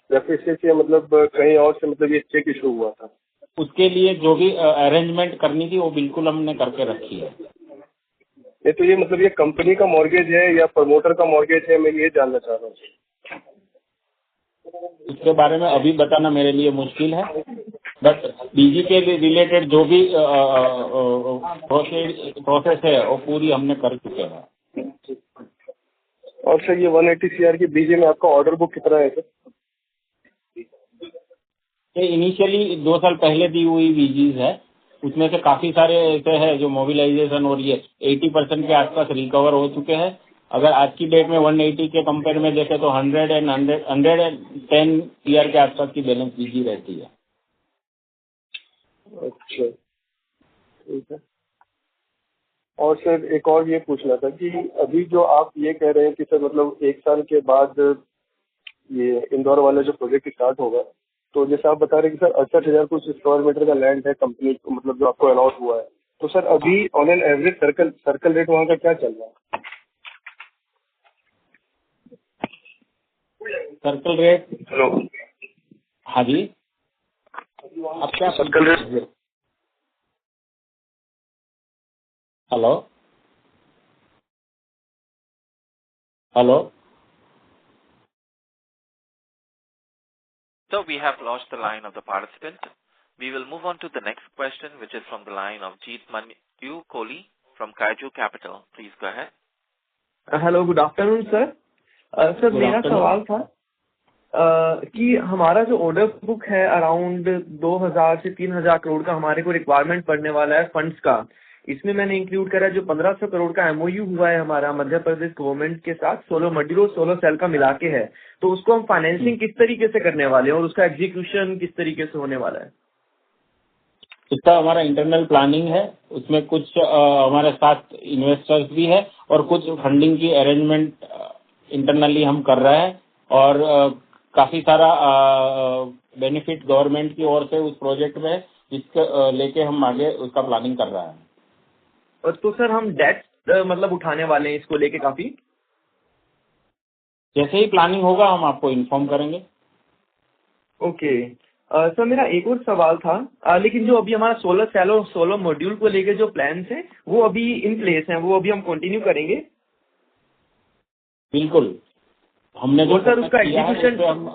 या फिर इससे मतलब कहीं और से मतलब ये चेक इशू हुआ था? उसके लिए जो भी अरेंजमेंट करनी थी वो बिल्कुल हमने करके रखी है. ये तो ये मतलब ये कंपनी का मॉर्गेज है या प्रमोटर का मॉर्गेज है, मैं ये जानना चाह रहा हूँ. उसके बारे में अभी बताना मेरे लिए मुश्किल है, बट बीजी के रिलेटेड जो भी प्रोसेस है वो पूरी हमने कर चुके हैं. और सर ये 180 CR की बीजी में आपका ऑर्डर बुक कितना है सर? ये इनिशियली 2 साल पहले दी हुई बीजीज है, उसमें से काफी सारे ऐसे हैं जो मोबिलाइजेशन और ये 80% के आसपास रिकवर हो चुके हैं. अगर आज की डेट में 180 के कंपेयर में देखें तो 110 CR के आसपास की बैलेंस बीजी रहती है. अच्छा, ठीक है. और सर एक और ये पूछना था कि अभी जो आप ये कह रहे हैं कि सर मतलब 1 साल के बाद ये इंदौर वाला जो प्रोजेक्ट स्टार्ट होगा, तो जैसे आप बता रहे हैं कि सर 68,000 कुछ स्क्वायर मीटर का लैंड है कंपनी को, मतलब जो आपको अलॉट हुआ है, तो सर अभी on an average circle rate वहाँ का क्या चल रहा है? Circle rate? हेलो. हाँ जी, अब क्या circle rate? Hello. So we have lost the line of the participant. We will move on to the next question, which is from the line of Jeet Manu Kohli from Kaiju Capital. Please go ahead. Hello, good afternoon sir. Sir मेरा सवाल था कि हमारा जो order book है around 2000 से 3000 करोड़ का हमारे को रिक्वायरमेंट पड़ने वाला है फंड्स का। इसमें मैंने इंक्लूड करा जो 1500 करोड़ का एमओयू हुआ है हमारा मध्य प्रदेश गवर्नमेंट के साथ 16 मॉड्यूल 16 सेल का मिला के है। तो उसको हम फाइनेंसिंग किस तरीके से करने वाले हैं और उसका एग्जीक्यूशन किस तरीके से होने वाला है? इसका हमारा इंटरनल प्लानिंग है, उसमें कुछ हमारे साथ इन्वेस्टर्स भी है और कुछ फंडिंग की अरेंजमेंट इंटरनली हम कर रहे हैं और काफी सारा बेनिफिट गवर्नमेंट की ओर से उस प्रोजेक्ट में जिसके लेके हम आगे उसका प्लानिंग कर रहे हैं। और तो सर हम डेट मतलब उठाने वाले हैं इसको लेके काफी? जैसे ही प्लानिंग होगा हम आपको इन्फॉर्म करेंगे। ओके सर, मेरा एक और सवाल था लेकिन जो अभी हमारा 16 सेल और 16 मॉड्यूल को लेके जो प्लान्स हैं वो अभी इन प्लेस हैं, वो अभी हम कंटिन्यू करेंगे? बिल्कुल, हमने जो सर उसका एग्जीक्यूशन हम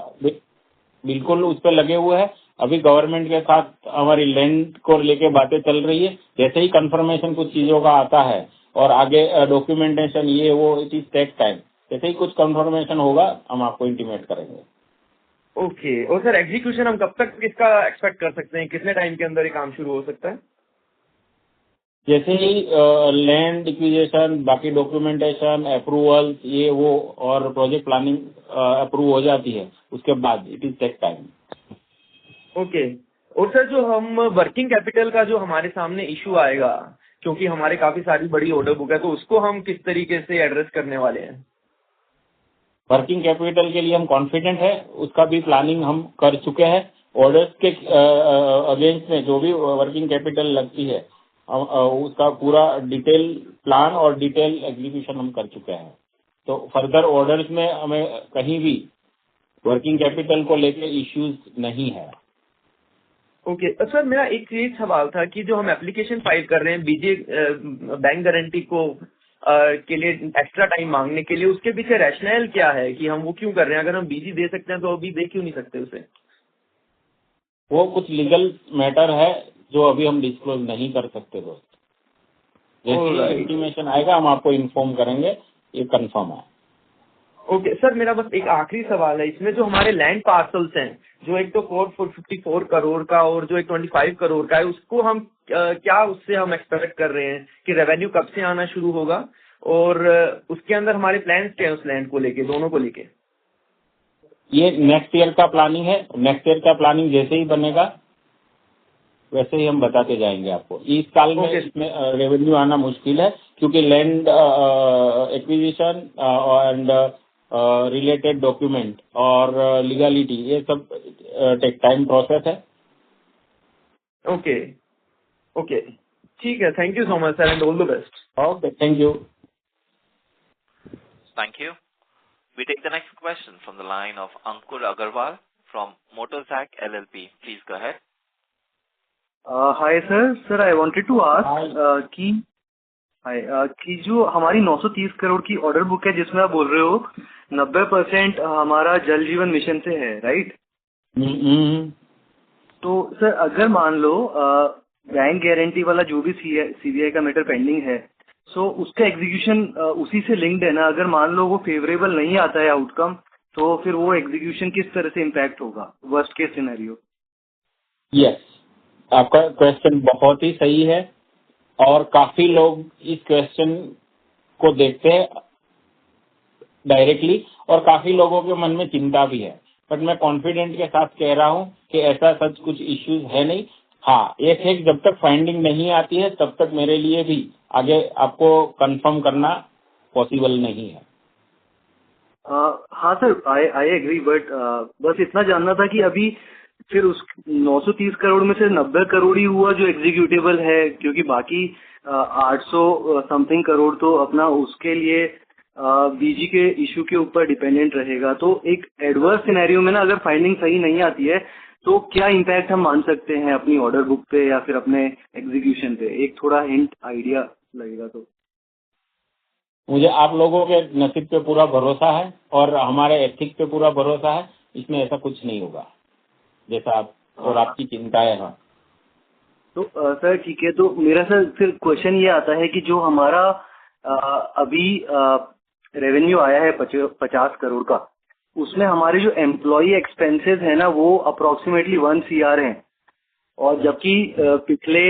बिल्कुल उस पर लगे हुए हैं। अभी गवर्नमेंट के साथ हमारी लैंड को लेके बातें चल रही है। जैसे ही कंफर्मेशन कुछ चीजों का आता है और आगे डॉक्यूमेंटेशन ये वो इट इज टेक टाइम, जैसे ही कुछ कंफर्मेशन होगा हम आपको इंटीमेट करेंगे। ओके, और सर एग्जीक्यूशन हम कब तक इसका एक्सपेक्ट कर सकते हैं, कितने टाइम के अंदर ये काम शुरू हो सकता है? जैसे ही लैंड एक्विजिशन, बाकी डॉक्यूमेंटेशन, अप्रूवल ये वो और प्रोजेक्ट प्लानिंग अप्रूव हो जाती है उसके बाद it is take time. Okay, और सर जो हम वर्किंग कैपिटल का जो हमारे सामने इशू आएगा, क्योंकि हमारे काफी सारी बड़ी ऑर्डर बुक है, तो उसको हम किस तरीके से एड्रेस करने वाले हैं? वर्किंग कैपिटल के लिए हम कॉन्फिडेंट है, उसका भी प्लानिंग हम कर चुके हैं। ऑर्डर्स के अगेंस्ट में जो भी वर्किंग कैपिटल लगती है उसका पूरा डिटेल प्लान और डिटेल एग्जीक्यूशन हम कर चुके हैं। तो फर्दर ऑर्डर्स में हमें कहीं भी वर्किंग कैपिटल को लेके इश्यूज नहीं है। ओके सर, मेरा एक ये सवाल था कि जो हम एप्लीकेशन फाइल कर रहे हैं बीजे बैंक गारंटी को के लिए एक्स्ट्रा टाइम मांगने के लिए, उसके पीछे रैशनल क्या है कि हम वो क्यों कर रहे हैं? अगर हम बीजी दे सकते हैं तो अभी दे क्यों नहीं सकते उसे? वो कुछ लीगल मैटर है जो अभी हम डिस्क्लोज नहीं कर सकते दोस्त। जैसे इंटीमेशन आएगा हम आपको इन्फॉर्म करेंगे, ये कंफर्म है। ओके सर, मेरा बस एक आखिरी सवाल है इसमें, जो हमारे लैंड पार्सल्स हैं, जो एक तो 454 करोड़ का और जो एक 25 करोड़ का है, उसको हम क्या उससे हम एक्सपेक्ट कर रहे हैं कि रेवेन्यू कब से आना शुरू होगा और उसके अंदर हमारे प्लान्स क्या है उस लैंड को लेके, दोनों को लेके? ये नेक्स्ट ईयर का प्लानिंग है। नेक्स्ट ईयर का प्लानिंग जैसे ही बनेगा वैसे ही हम बताते जाएंगे आपको। इस साल में इसमें रेवेन्यू आना मुश्किल है क्योंकि land acquisition and related document और लीगलिटी ये सब टेक टाइम प्रोसेस है। ओके ओके, ठीक है, thank you so much sir and all the best. Okay, thank you. Thank you. We take the next question from the line of Ankur Agarwal from Motorzack LLP. Please go ahead. Hi sir. Sir I wanted to ask कि जो हमारी 930 करोड़ की order book है जिसमें आप बोल रहे हो 90% हमारा जल जीवन मिशन से है, राइट? तो सर अगर मान लो बैंक गारंटी वाला जो भी सीबीआई का मैटर पेंडिंग है, सो उसका एग्जीक्यूशन उसी से लिंक्ड है ना? अगर मान लो वो फेवरेबल नहीं आता है आउटकम, तो फिर वो एग्जीक्यूशन किस तरह से इम्पैक्ट होगा वर्स्ट केस सिनेरियो? यस, आपका क्वेश्चन बहुत ही सही है और काफी लोग इस क्वेश्चन को देखते हैं डायरेक्टली और काफी लोगों के मन में चिंता भी है, बट मैं कॉन्फिडेंट के साथ कह रहा हूं कि ऐसा सच कुछ इश्यूज है नहीं। हाँ, एक है जब तक फाइंडिंग नहीं आती है तब तक मेरे लिए भी आगे आपको कंफर्म करना पॉसिबल नहीं है। हाँ सर, आई एग्री, बट बस इतना जानना था कि अभी फिर उस 930 करोड़ में से 90 करोड़ ही हुआ जो एग्जीक्यूटेबल है, क्योंकि बाकी 800 समथिंग करोड़ तो अपना उसके लिए बीजी के इशू के ऊपर डिपेंडेंट रहेगा। तो एक एडवर्स सिनेरियो में ना अगर फाइंडिंग सही नहीं आती है तो क्या इम्पैक्ट हम मान सकते हैं अपनी ऑर्डर बुक पे या फिर अपने एग्जीक्यूशन पे? एक थोड़ा हिंट आइडिया लगेगा तो। मुझे आप लोगों के नसीब पे पूरा भरोसा है और हमारे एथिक पे पूरा भरोसा है, इसमें ऐसा कुछ नहीं होगा जैसा आप और आपकी चिंताएं हैं। तो सर ठीक है, तो मेरा सर फिर क्वेश्चन ये आता है कि जो हमारा अभी रेवेन्यू आया है 50 करोड़ का, उसमें हमारे जो एम्प्लॉय एक्सपेंसेस है ना वो अप्रोक्सीमेटली 1 CR हैं, और जबकि पिछले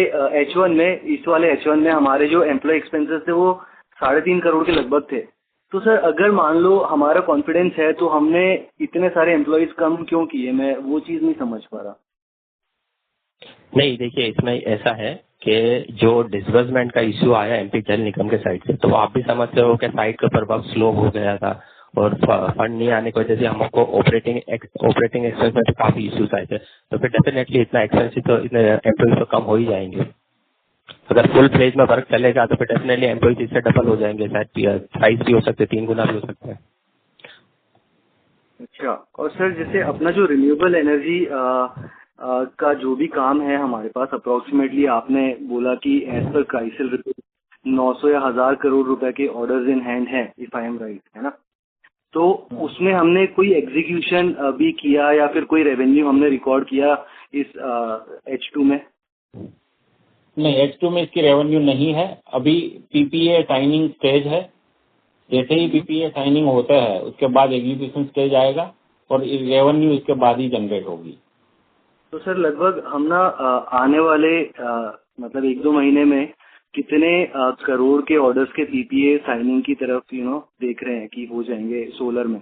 H1 में, इस वाले H1 में हमारे जो एम्प्लॉय एक्सपेंसेस थे वो 3.5 करोड़ के लगभग थे। तो सर अगर मान लो हमारा कॉन्फिडेंस है तो हमने इतने सारे एम्प्लॉयज कम क्यों किए, मैं वो चीज़ नहीं समझ पा रहा। नहीं, देखिए इसमें ऐसा है कि जो डिसबर्समेंट का इश्यू आया एमपी जल निगम के साइड से, तो आप भी समझते हो कि साइट के ऊपर वर्क स्लो हो गया था और फंड नहीं आने की वजह से हमको ऑपरेटिंग एक्सपेंस में काफी इश्यूज आए थे। तो फिर डेफिनेटली इतना एक्सपेंसिव तो इतने एम्प्लॉयज तो कम हो ही जाएंगे। अगर फुल फ्लेज में वर्क चलेगा तो फिर डेफिनेटली एम्प्लॉयज इससे डबल हो जाएंगे, शायद साइज भी हो सकते हैं, 3 गुना भी हो सकते हैं। अच्छा, और सर जैसे अपना जो रिन्यूएबल एनर्जी का जो भी काम है हमारे पास, अप्रोक्सीमेटली आपने बोला कि एज पर क्राइसिल रिपोर्ट 900 या 1000 करोड़ रुपए के ऑर्डर्स इन हैंड हैं, इफ आई एम राइट, है ना? तो उसमें हमने कोई एग्जीक्यूशन भी किया या फिर कोई रेवेन्यू हमने रिकॉर्ड किया इस H2 में? नहीं, H2 में इसकी रेवेन्यू नहीं है, अभी पीपीए साइनिंग स्टेज है। जैसे ही पीपीए साइनिंग होता है उसके बाद एग्जीक्यूशन स्टेज आएगा और रेवेन्यू इसके बाद ही जनरेट होगी। तो सर लगभग हम ना आने वाले मतलब 1-2 महीने में कितने करोड़ के ऑर्डर्स के पीपीए साइनिंग की तरफ देख रहे हैं कि हो जाएंगे सोलर में?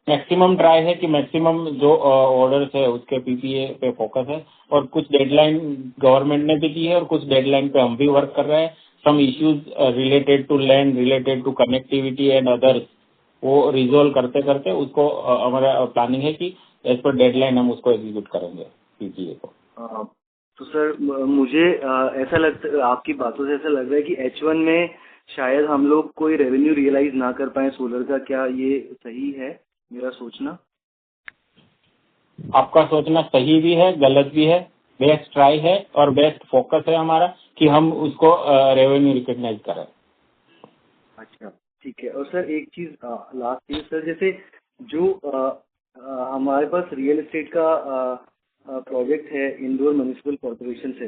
मैक्सिमम ट्राई है कि मैक्सिमम जो ऑर्डर्स है उसके पीपीए पे फोकस है, और कुछ डेडलाइन गवर्नमेंट ने भी दी है और कुछ डेडलाइन पे हम भी वर्क कर रहे हैं। Some issues related to land, related to connectivity and others, वो रिजोल्व करते करते उसको हमारा प्लानिंग है कि एज पर डेडलाइन हम उसको एग्जीक्यूट करेंगे पीपीए को। तो सर मुझे ऐसा लगता, आपकी बातों से ऐसा लग रहा है कि H1 में शायद हम लोग कोई रेवेन्यू रियलाइज ना कर पाए सोलर का। क्या ये सही है मेरा सोचना? आपका सोचना सही भी है, गलत भी है। बेस्ट ट्राई है और बेस्ट फोकस है हमारा कि हम उसको रेवेन्यू रिकॉग्नाइज करें। अच्छा, ठीक है। और सर एक चीज, लास्ट चीज सर, जैसे जो हमारे पास रियल एस्टेट का प्रोजेक्ट है इंदौर म्युनिसिपल कॉर्पोरेशन से,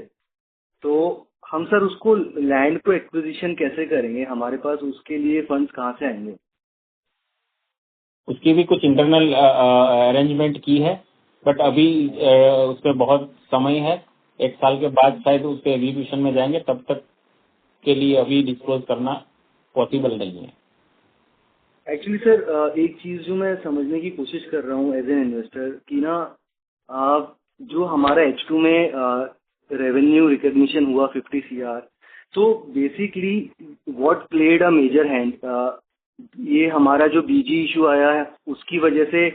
तो हम सर उसको लैंड को एक्विजिशन कैसे करेंगे? हमारे पास उसके लिए फंड्स कहाँ से आएंगे? उसकी भी कुछ इंटरनल अरेंजमेंट की है, बट अभी उसमें बहुत समय है। 1 साल के बाद शायद उसके एग्जीक्यूशन में जाएंगे, तब तक के लिए अभी डिस्क्लोज करना पॉसिबल नहीं है। एक्चुअली सर एक चीज जो मैं समझने की कोशिश कर रहा हूँ एज एन इन्वेस्टर कि ना, जो हमारा H2 में रेवेन्यू रिकॉग्निशन हुआ 50 CR, तो basically what played a major hand? ये हमारा जो बीजी इशू आया है उसकी वजह से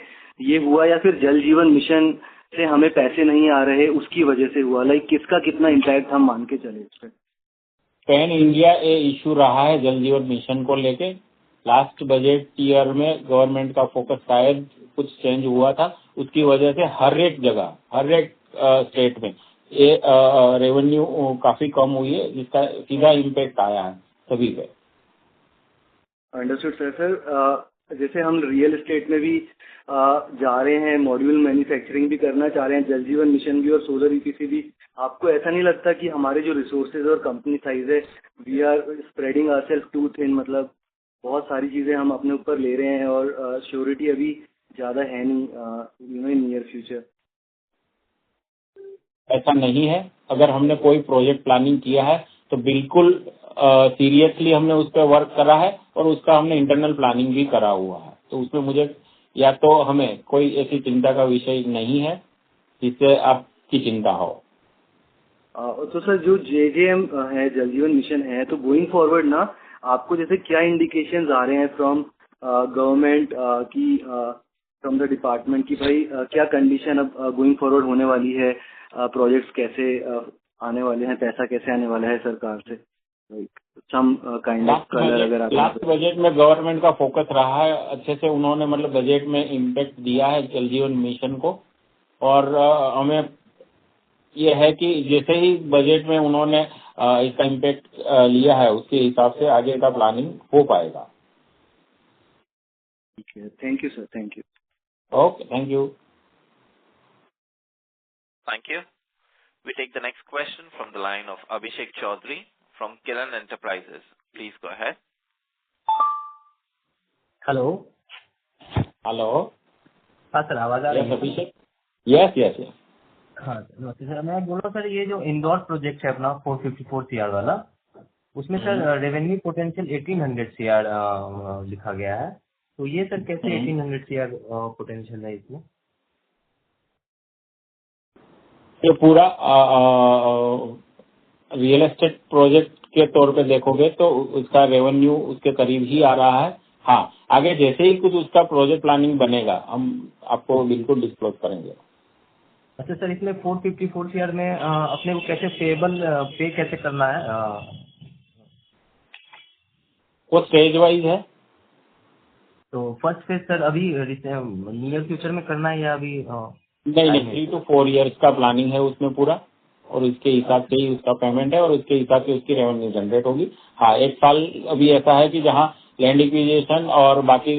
ये हुआ, या फिर जल जीवन मिशन से हमें पैसे नहीं आ रहे उसकी वजह से हुआ? लाइक किसका कितना इम्पैक्ट हम मान के चले इस पे? पैन इंडिया ए इशू रहा है जल जीवन मिशन को लेके। लास्ट बजट ईयर में गवर्नमेंट का फोकस शायद कुछ चेंज हुआ था, उसकी वजह से हर एक जगह, हर एक स्टेट में ये रेवेन्यू काफी कम हुई है, जिसका सीधा इम्पैक्ट आया है सभी पे। Understood sir. सर जैसे हम रियल एस्टेट में भी जा रहे हैं, मॉड्यूल मैन्युफैक्चरिंग भी करना चाह रहे हैं, जल जीवन मिशन भी और सोलर ईपीसी भी, आपको ऐसा नहीं लगता कि हमारे जो रिसोर्सेज और कंपनी साइज है, we are spreading ourselves too thin? मतलब बहुत सारी चीजें हम अपने ऊपर ले रहे हैं और श्योरिटी अभी ज्यादा है नहीं इन नियर फ्यूचर। ऐसा नहीं है। अगर हमने कोई प्रोजेक्ट प्लानिंग किया है तो बिल्कुल सीरियसली हमने उस पर वर्क करा है और उसका हमने इंटरनल प्लानिंग भी करा हुआ है। तो उसमें मुझे या तो हमें कोई ऐसी चिंता का विषय नहीं है जिससे आपकी चिंता हो। तो सर जो JJM है, जल जीवन मिशन है, तो गोइंग फॉरवर्ड ना आपको जैसे क्या इंडिकेशंस आ रहे हैं फ्रॉम गवर्नमेंट की, फ्रॉम द डिपार्टमेंट की भाई क्या कंडीशन अब गोइंग फॉरवर्ड होने वाली है, प्रोजेक्ट्स कैसे आने वाले हैं, पैसा कैसे आने वाला है सरकार से? सम काइंड ऑफ कलर अगर आप। लास्ट बजट में गवर्नमेंट का फोकस रहा है अच्छे से, उन्होंने मतलब बजट में इम्पैक्ट दिया है जल जीवन मिशन को, और हमें ये है कि जैसे ही बजट में उन्होंने इसका इम्पैक्ट लिया है उसके हिसाब से आगे का प्लानिंग हो पाएगा। ठीक है, thank you sir, thank you. Okay, thank you. Thank you. We take the next question from the line of Abhishek Chaudhary from Kiran Enterprises. Please go ahead. Hello. Hello. हाँ सर, आवाज आ रही है? Abhishek. Yes yes yes. हाँ sir, मैं बोल रहा हूँ सर, ये जो इंदौर प्रोजेक्ट है अपना 454 CR वाला, उसमें सर रेवेन्यू पोटेंशियल 1800 CR लिखा गया है। तो ये सर कैसे 1800 CR पोटेंशियल है इसमें? ये पूरा रियल एस्टेट प्रोजेक्ट के तौर पे देखोगे तो उसका रेवेन्यू उसके करीब ही आ रहा है। हाँ, आगे जैसे ही कुछ उसका प्रोजेक्ट प्लानिंग बनेगा हम आपको बिल्कुल डिस्क्लोज करेंगे। अच्छा सर, इसमें 454 CR में अपने को कैसे पे कैसे करना है? वो स्टेज वाइज है। तो फर्स्ट फेज सर अभी नियर फ्यूचर में करना है या अभी? नहीं, 3 to 4 ईयर्स का प्लानिंग है उसमें पूरा, और उसके हिसाब से ही उसका पेमेंट है और उसके हिसाब से उसकी रेवेन्यू जनरेट होगी। हाँ, 1 साल अभी ऐसा है कि जहाँ लैंड एक्विजिशन और बाकी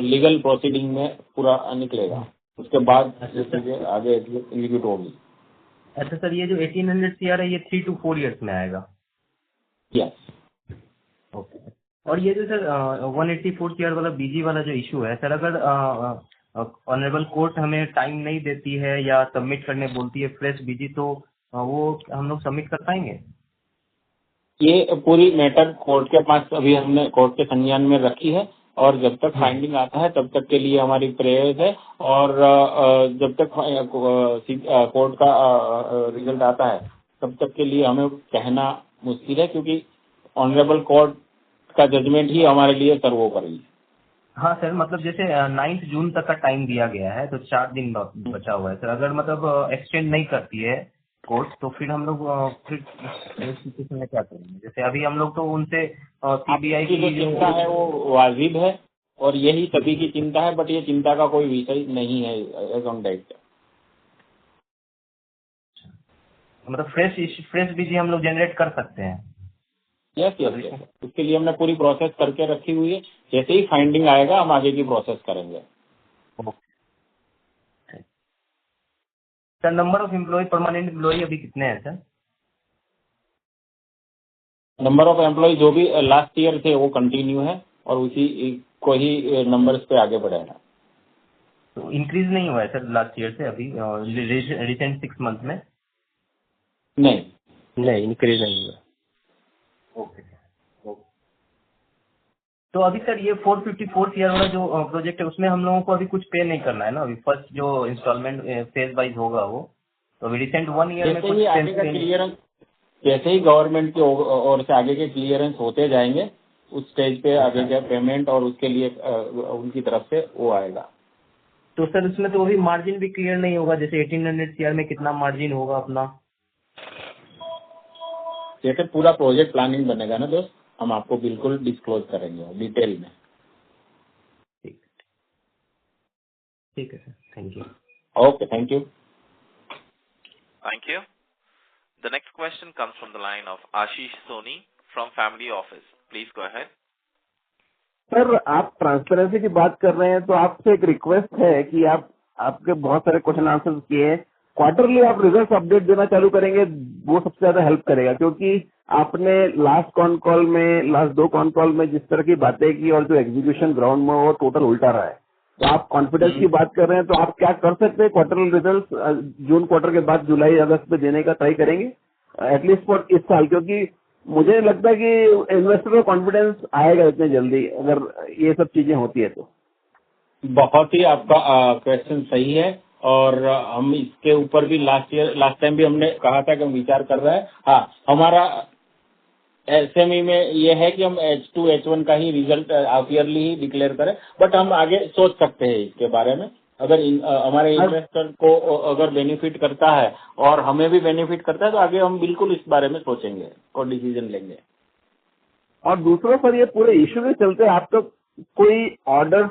लीगल प्रोसीडिंग में पूरा निकलेगा, उसके बाद चीजें आगे एग्जीक्यूट होगी। अच्छा सर, ये जो 1800 CR है ये 3 to 4 ईयर्स में आएगा? यस। ओके। और ये जो सर 184 CR वाला बीजी वाला जो इशू है सर, अगर ऑनरेबल कोर्ट हमें टाइम नहीं देती है या सबमिट करने बोलती है फ्रेश बीजी, तो वो हम लोग सबमिट कर पाएंगे? ये पूरी मैटर कोर्ट के पास अभी हमने कोर्ट के संज्ञान में रखी है, और जब तक फाइंडिंग आता है तब तक के लिए हमारी प्रेयर्स है, और जब तक कोर्ट का रिजल्ट आता है तब तक के लिए हमें कहना मुश्किल है, क्योंकि ऑनरेबल कोर्ट का जजमेंट ही हमारे लिए सर्वोपरि है। हाँ सर, मतलब जैसे 9 जून तक का टाइम दिया गया है, तो 4 दिन बचा हुआ है सर। अगर मतलब एक्सटेंड नहीं करती है कोर्ट, तो फिर हम लोग फिर सिचुएशन में क्या करेंगे? जैसे अभी हम लोग तो उनसे सीबीआई की जो चिंता है वो वाजिब है, और यही सभी की चिंता है, बट ये चिंता का कोई विषय नहीं है एज ऑन डेट। मतलब फ्रेश बीजी हम लोग जनरेट कर सकते हैं? यस यस यस, उसके लिए हमने पूरी प्रोसेस करके रखी हुई है। जैसे ही फाइंडिंग आएगा हम आगे की प्रोसेस करेंगे। Sir, number of employee, permanent employee अभी कितने हैं सर? नंबर ऑफ एम्प्लॉय जो भी लास्ट ईयर थे वो कंटिन्यू है, और उसी को ही नंबर्स पे आगे बढ़ेगा। तो इंक्रीज नहीं हुआ है सर लास्ट ईयर से अभी रिसेंट 6 मंथ में? नहीं, इंक्रीज नहीं हुआ। ओके। तो अभी सर ये 454 CR वाला जो प्रोजेक्ट है उसमें हम लोगों को अभी कुछ पे नहीं करना है ना? अभी फर्स्ट जो इंस्टॉलमेंट फेज वाइज होगा वो, तो अभी रिसेंट 1 ईयर में कुछ आगे का क्लियरेंस, जैसे ही गवर्नमेंट की ओर से आगे के क्लियरेंस होते जाएंगे उस स्टेज पे आगे का पेमेंट और उसके लिए उनकी तरफ से वो आएगा। तो सर उसमें तो अभी मार्जिन भी क्लियर नहीं होगा, जैसे 1800 CR में कितना मार्जिन होगा अपना? जैसे पूरा प्रोजेक्ट प्लानिंग बनेगा ना दोस्त, हम आपको बिल्कुल डिस्क्लोज करेंगे डिटेल में। ठीक है sir, thank you. Okay, thank you. Thank you. The next question comes from the line of Ashish Soni from Family Office. Please go ahead. Sir, आप ट्रांसपेरेंसी की बात कर रहे हैं तो आपसे एक रिक्वेस्ट है कि आपके बहुत सारे क्वेश्चन आंसर किए, क्वार्टरली आप रिजल्ट अपडेट देना चालू करेंगे, वो सबसे ज्यादा हेल्प करेगा। क्योंकि आपने लास्ट 2 कॉन कॉल में जिस तरह की बातें की और जो एग्जीक्यूशन ग्राउंड में वो टोटल उल्टा रहा है। तो आप कॉन्फिडेंस की बात कर रहे हैं, तो आप क्या कर सकते हैं? क्वार्टरली रिजल्ट जून क्वार्टर के बाद जुलाई अगस्त में देने का ट्राई करेंगे एटलीस्ट फॉर इस साल, क्योंकि मुझे नहीं लगता कि इन्वेस्टर को कॉन्फिडेंस आएगा इतने जल्दी अगर ये सब चीजें होती है तो। बहुत ही आपका क्वेश्चन सही है, और हम इसके ऊपर भी लास्ट टाइम भी हमने कहा था कि हम विचार कर रहे हैं। हाँ, हमारा एसएमई में ये है कि हम H2 H1 का ही रिजल्ट हाफ ईयरली ही डिक्लेयर करें, बट हम आगे सोच सकते हैं इसके बारे में। अगर हमारे इन्वेस्टर को अगर बेनिफिट करता है और हमें भी बेनिफिट करता है तो आगे हम बिल्कुल इस बारे में सोचेंगे और डिसीजन लेंगे। और दूसरा सर, ये पूरे इश्यू के चलते आपका कोई ऑर्डर्स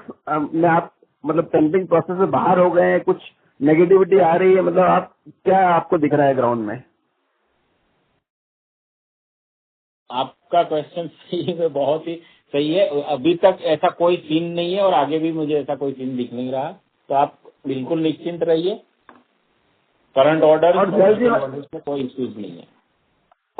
में आप मतलब टेंडरिंग प्रोसेस से बाहर हो गए हैं, कुछ नेगेटिविटी आ रही है, मतलब आप क्या आपको दिख रहा है ग्राउंड में? आपका क्वेश्चन सही है, बहुत ही सही है। अभी तक ऐसा कोई सीन नहीं है और आगे भी मुझे ऐसा कोई सीन दिख नहीं रहा, तो आप बिल्कुल निश्चिंत रहिए। करंट ऑर्डर में कोई इश्यूज नहीं है।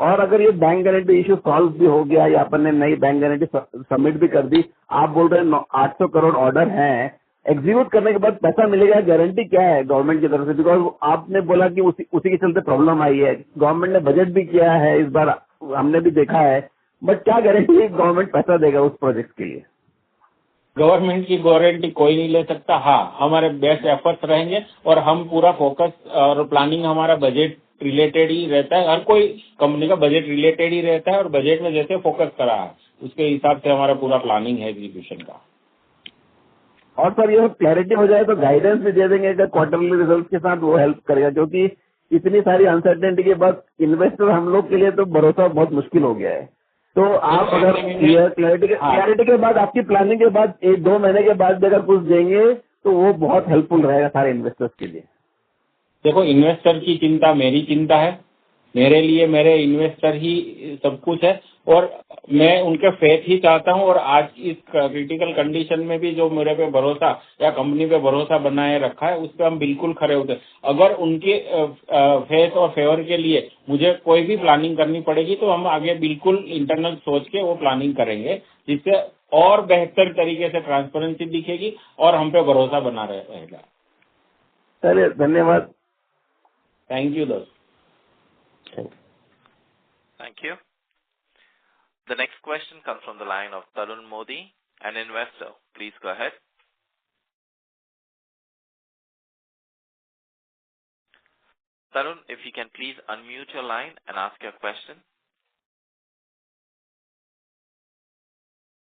और अगर ये बैंक गारंटी इश्यू सॉल्व भी हो गया या अपन ने नई बैंक गारंटी सबमिट भी कर दी, आप बोल रहे हैं 800 करोड़ ऑर्डर हैं, एग्जीक्यूट करने के बाद पैसा मिलेगा, गारंटी क्या है गवर्नमेंट की तरफ से? बिकॉज आपने बोला कि उसी के चलते प्रॉब्लम आई है, गवर्नमेंट ने बजट भी किया है इस बार, हमने भी देखा है, बट क्या गारंटी गवर्नमेंट पैसा देगा उस प्रोजेक्ट के लिए? गवर्नमेंट की गारंटी कोई नहीं ले सकता। हाँ, हमारे बेस्ट एफर्ट्स रहेंगे और हम पूरा फोकस और प्लानिंग हमारा बजट रिलेटेड ही रहता है। हर कोई कंपनी का बजट रिलेटेड ही रहता है और बजट में जैसे फोकस करा है उसके हिसाब से हमारा पूरा प्लानिंग है एग्जीक्यूशन का। और सर ये क्लैरिटी हो जाए तो गाइडेंस भी दे देंगे कि क्वार्टरली रिजल्ट के साथ, वो हेल्प करेगा, क्योंकि इतनी सारी अनसर्टेनिटी के बाद इन्वेस्टर हम लोग के लिए तो भरोसा बहुत मुश्किल हो गया है। तो आप अगर क्लैरिटी के बाद, आपकी प्लानिंग के बाद 1-2 महीने के बाद अगर कुछ देंगे तो वो बहुत हेल्पफुल रहेगा सारे इन्वेस्टर्स के लिए। देखो, इन्वेस्टर की चिंता मेरी चिंता है, मेरे लिए मेरे इन्वेस्टर ही सब कुछ है और मैं उनके फेथ ही चाहता हूं। और आज इस क्रिटिकल कंडीशन में भी जो मेरे पे भरोसा या कंपनी पे भरोसा बनाए रखा है उस पर हम बिल्कुल खरे होते हैं। अगर उनके फेथ और फेवर के लिए मुझे कोई भी प्लानिंग करनी पड़ेगी तो हम आगे बिल्कुल इंटरनल सोच के वो प्लानिंग करेंगे, जिससे और बेहतर तरीके से ट्रांसपेरेंसी दिखेगी और हम पे भरोसा बना रहेगा। चलिए, धन्यवाद। थैंक यू दोस्त। Thank you. The next question comes from the line of Tarun Modi, an investor. Please go ahead. Tarun, if you can please unmute your line and ask your question.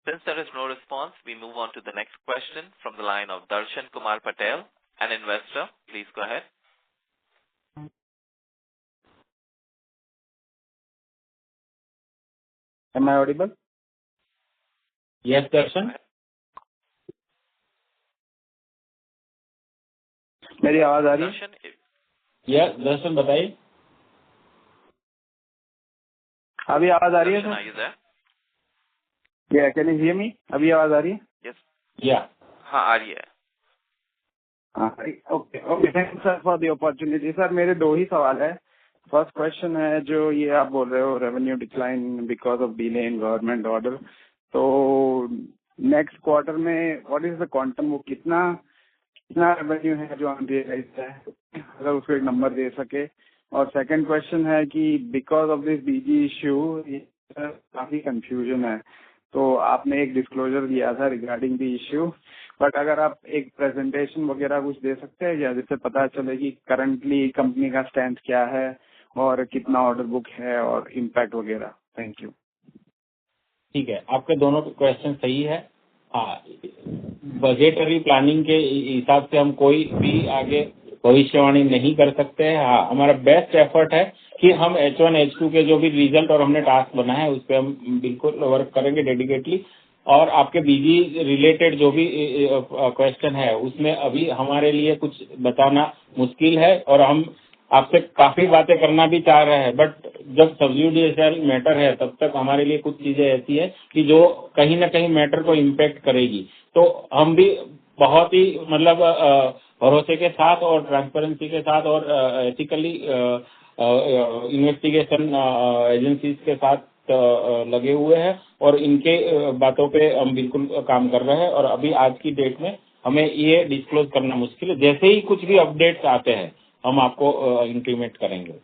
Since there is no response, we move on to the next question from the line of Darshan Kumar Patel, an investor. Please go ahead. Am I audible? Yes, दर्शन। मेरी आवाज आ रही है? Yes दर्शन, बताइए। अभी आवाज आ रही है? Yeah, can you hear me? अभी आवाज आ रही है? Yes. Yeah. हाँ, आ रही है। Okay. Thanks sir for the opportunity. Sir मेरे 2 ही सवाल है। फर्स्ट क्वेश्चन है, जो ये आप बोल रहे हो revenue decline because of delay in government order, तो नेक्स्ट क्वार्टर में व्हाट इज द क्वांटम, वो कितना रेवेन्यू है जो अनरियलाइज्ड है, अगर उसको एक नंबर दे सके। और सेकंड क्वेश्चन है कि because of this BG issue काफी कंफ्यूजन है, तो आपने एक डिस्क्लोजर दिया था रिगार्डिंग द इश्यू, बट अगर आप एक प्रेजेंटेशन वगैरह कुछ दे सकते हैं क्या, जिससे पता चले कि करंटली कंपनी का स्टैंड क्या है और कितना ऑर्डर बुक है और इम्पैक्ट वगैरह। Thank you. ठीक है, आपके दोनों क्वेश्चन सही है। हाँ, बजटरी प्लानिंग के हिसाब से हम कोई भी आगे भविष्यवाणी नहीं कर सकते हैं। हाँ, हमारा बेस्ट एफर्ट है कि हम H1 H2 के जो भी रिजल्ट और हमने टास्क बनाया है उस पर हम बिल्कुल वर्क करेंगे डेडिकेटली। और आपके बीजी रिलेटेड जो भी क्वेश्चन है उसमें अभी हमारे लिए कुछ बताना मुश्किल है और हम आपसे काफी बातें करना भी चाह रहे हैं, बट जब सब्जुडिशियल मैटर है तब तक हमारे लिए कुछ चीजें ऐसी है कि जो कहीं ना कहीं मैटर को इम्पेक्ट करेगी। तो हम भी बहुत ही मतलब भरोसे के साथ और ट्रांसपेरेंसी के साथ और एथिकली इन्वेस्टिगेशन एजेंसीज के साथ लगे हुए हैं और इनके बातों पे हम बिल्कुल काम कर रहे हैं। और अभी आज की डेट में हमें ये डिस्क्लोज करना मुश्किल है। जैसे ही कुछ भी अपडेट्स आते हैं हम आपको इंटीमेट करेंगे।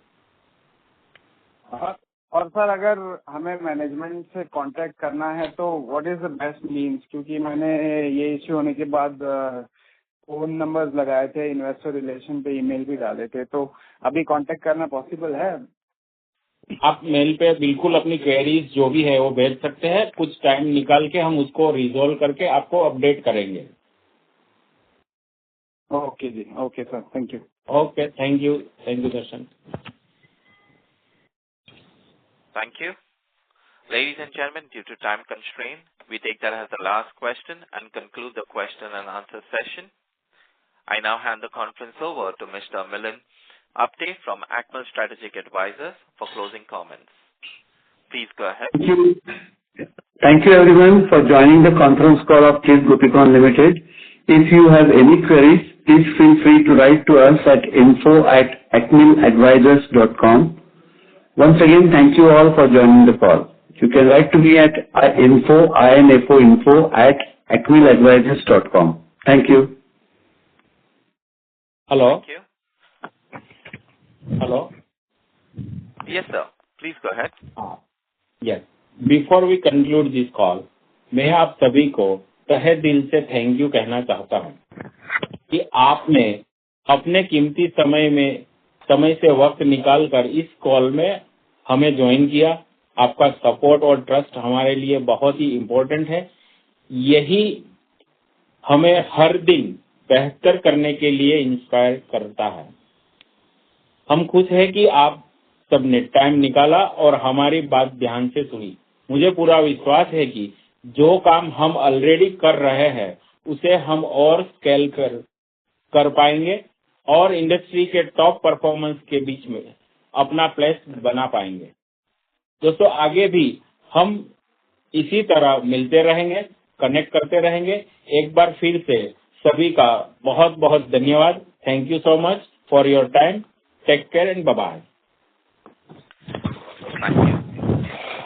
और सर अगर हमें मैनेजमेंट से कांटेक्ट करना है तो what is the best means, क्योंकि मैंने ये इश्यू होने के बाद फोन नंबर्स लगाए थे, इन्वेस्टर रिलेशन पे ईमेल भी डाले थे, तो अभी कांटेक्ट करना पॉसिबल है? आप मेल पे बिल्कुल अपनी क्वेरीज जो भी है वो भेज सकते हैं, कुछ टाइम निकाल के हम उसको रिजोल्व करके आपको अपडेट करेंगे। Okay ji, okay sir, thank you. Okay, thank you Darshan. Thank you. Ladies and gentlemen, due to time constraint, we take that as the last question and conclude the question and answer session. I now hand the conference over to Mr. Milind Apte from Acmal Strategic Advisors for closing comments. Please go ahead. Thank you. Thank you everyone for joining the conference call of Keith Gopikon Limited. If you have any queries, please feel free to write to us at info@acmiladvisors.com. Once again, thank you all for joining the call. You can write to me at info@acmiladvisors.com. Thank you. Hello. Thank you. Hello. Yes, sir. Please go ahead. Yes. Before we conclude this call, मैं आप सभी को तहे दिल से thank you कहना चाहता हूं कि आपने अपने कीमती समय से वक्त निकालकर इस कॉल में हमें ज्वाइन किया। आपका सपोर्ट और ट्रस्ट हमारे लिए बहुत ही इम्पोर्टेंट है। यही हमें हर दिन बेहतर करने के लिए इंस्पायर करता है। हम खुश हैं कि आप सबने टाइम निकाला और हमारी बात ध्यान से सुनी। मुझे पूरा विश्वास है कि जो काम हम ऑलरेडी कर रहे हैं उसे हम और स्केल कर पाएंगे और इंडस्ट्री के टॉप परफॉर्मेंस के बीच में अपना प्लेस बना पाएंगे। दोस्तों, आगे भी हम इसी तरह मिलते रहेंगे, कनेक्ट करते रहेंगे। एक बार फिर से सभी का बहुत बहुत धन्यवाद। Thank you so much for your time. Take care and bye bye. Thank you.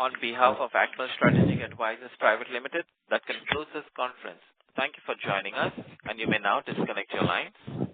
On behalf of Acme Strategic Advisors Private Limited, that concludes this conference. Thank you for joining us, and you may now disconnect your lines.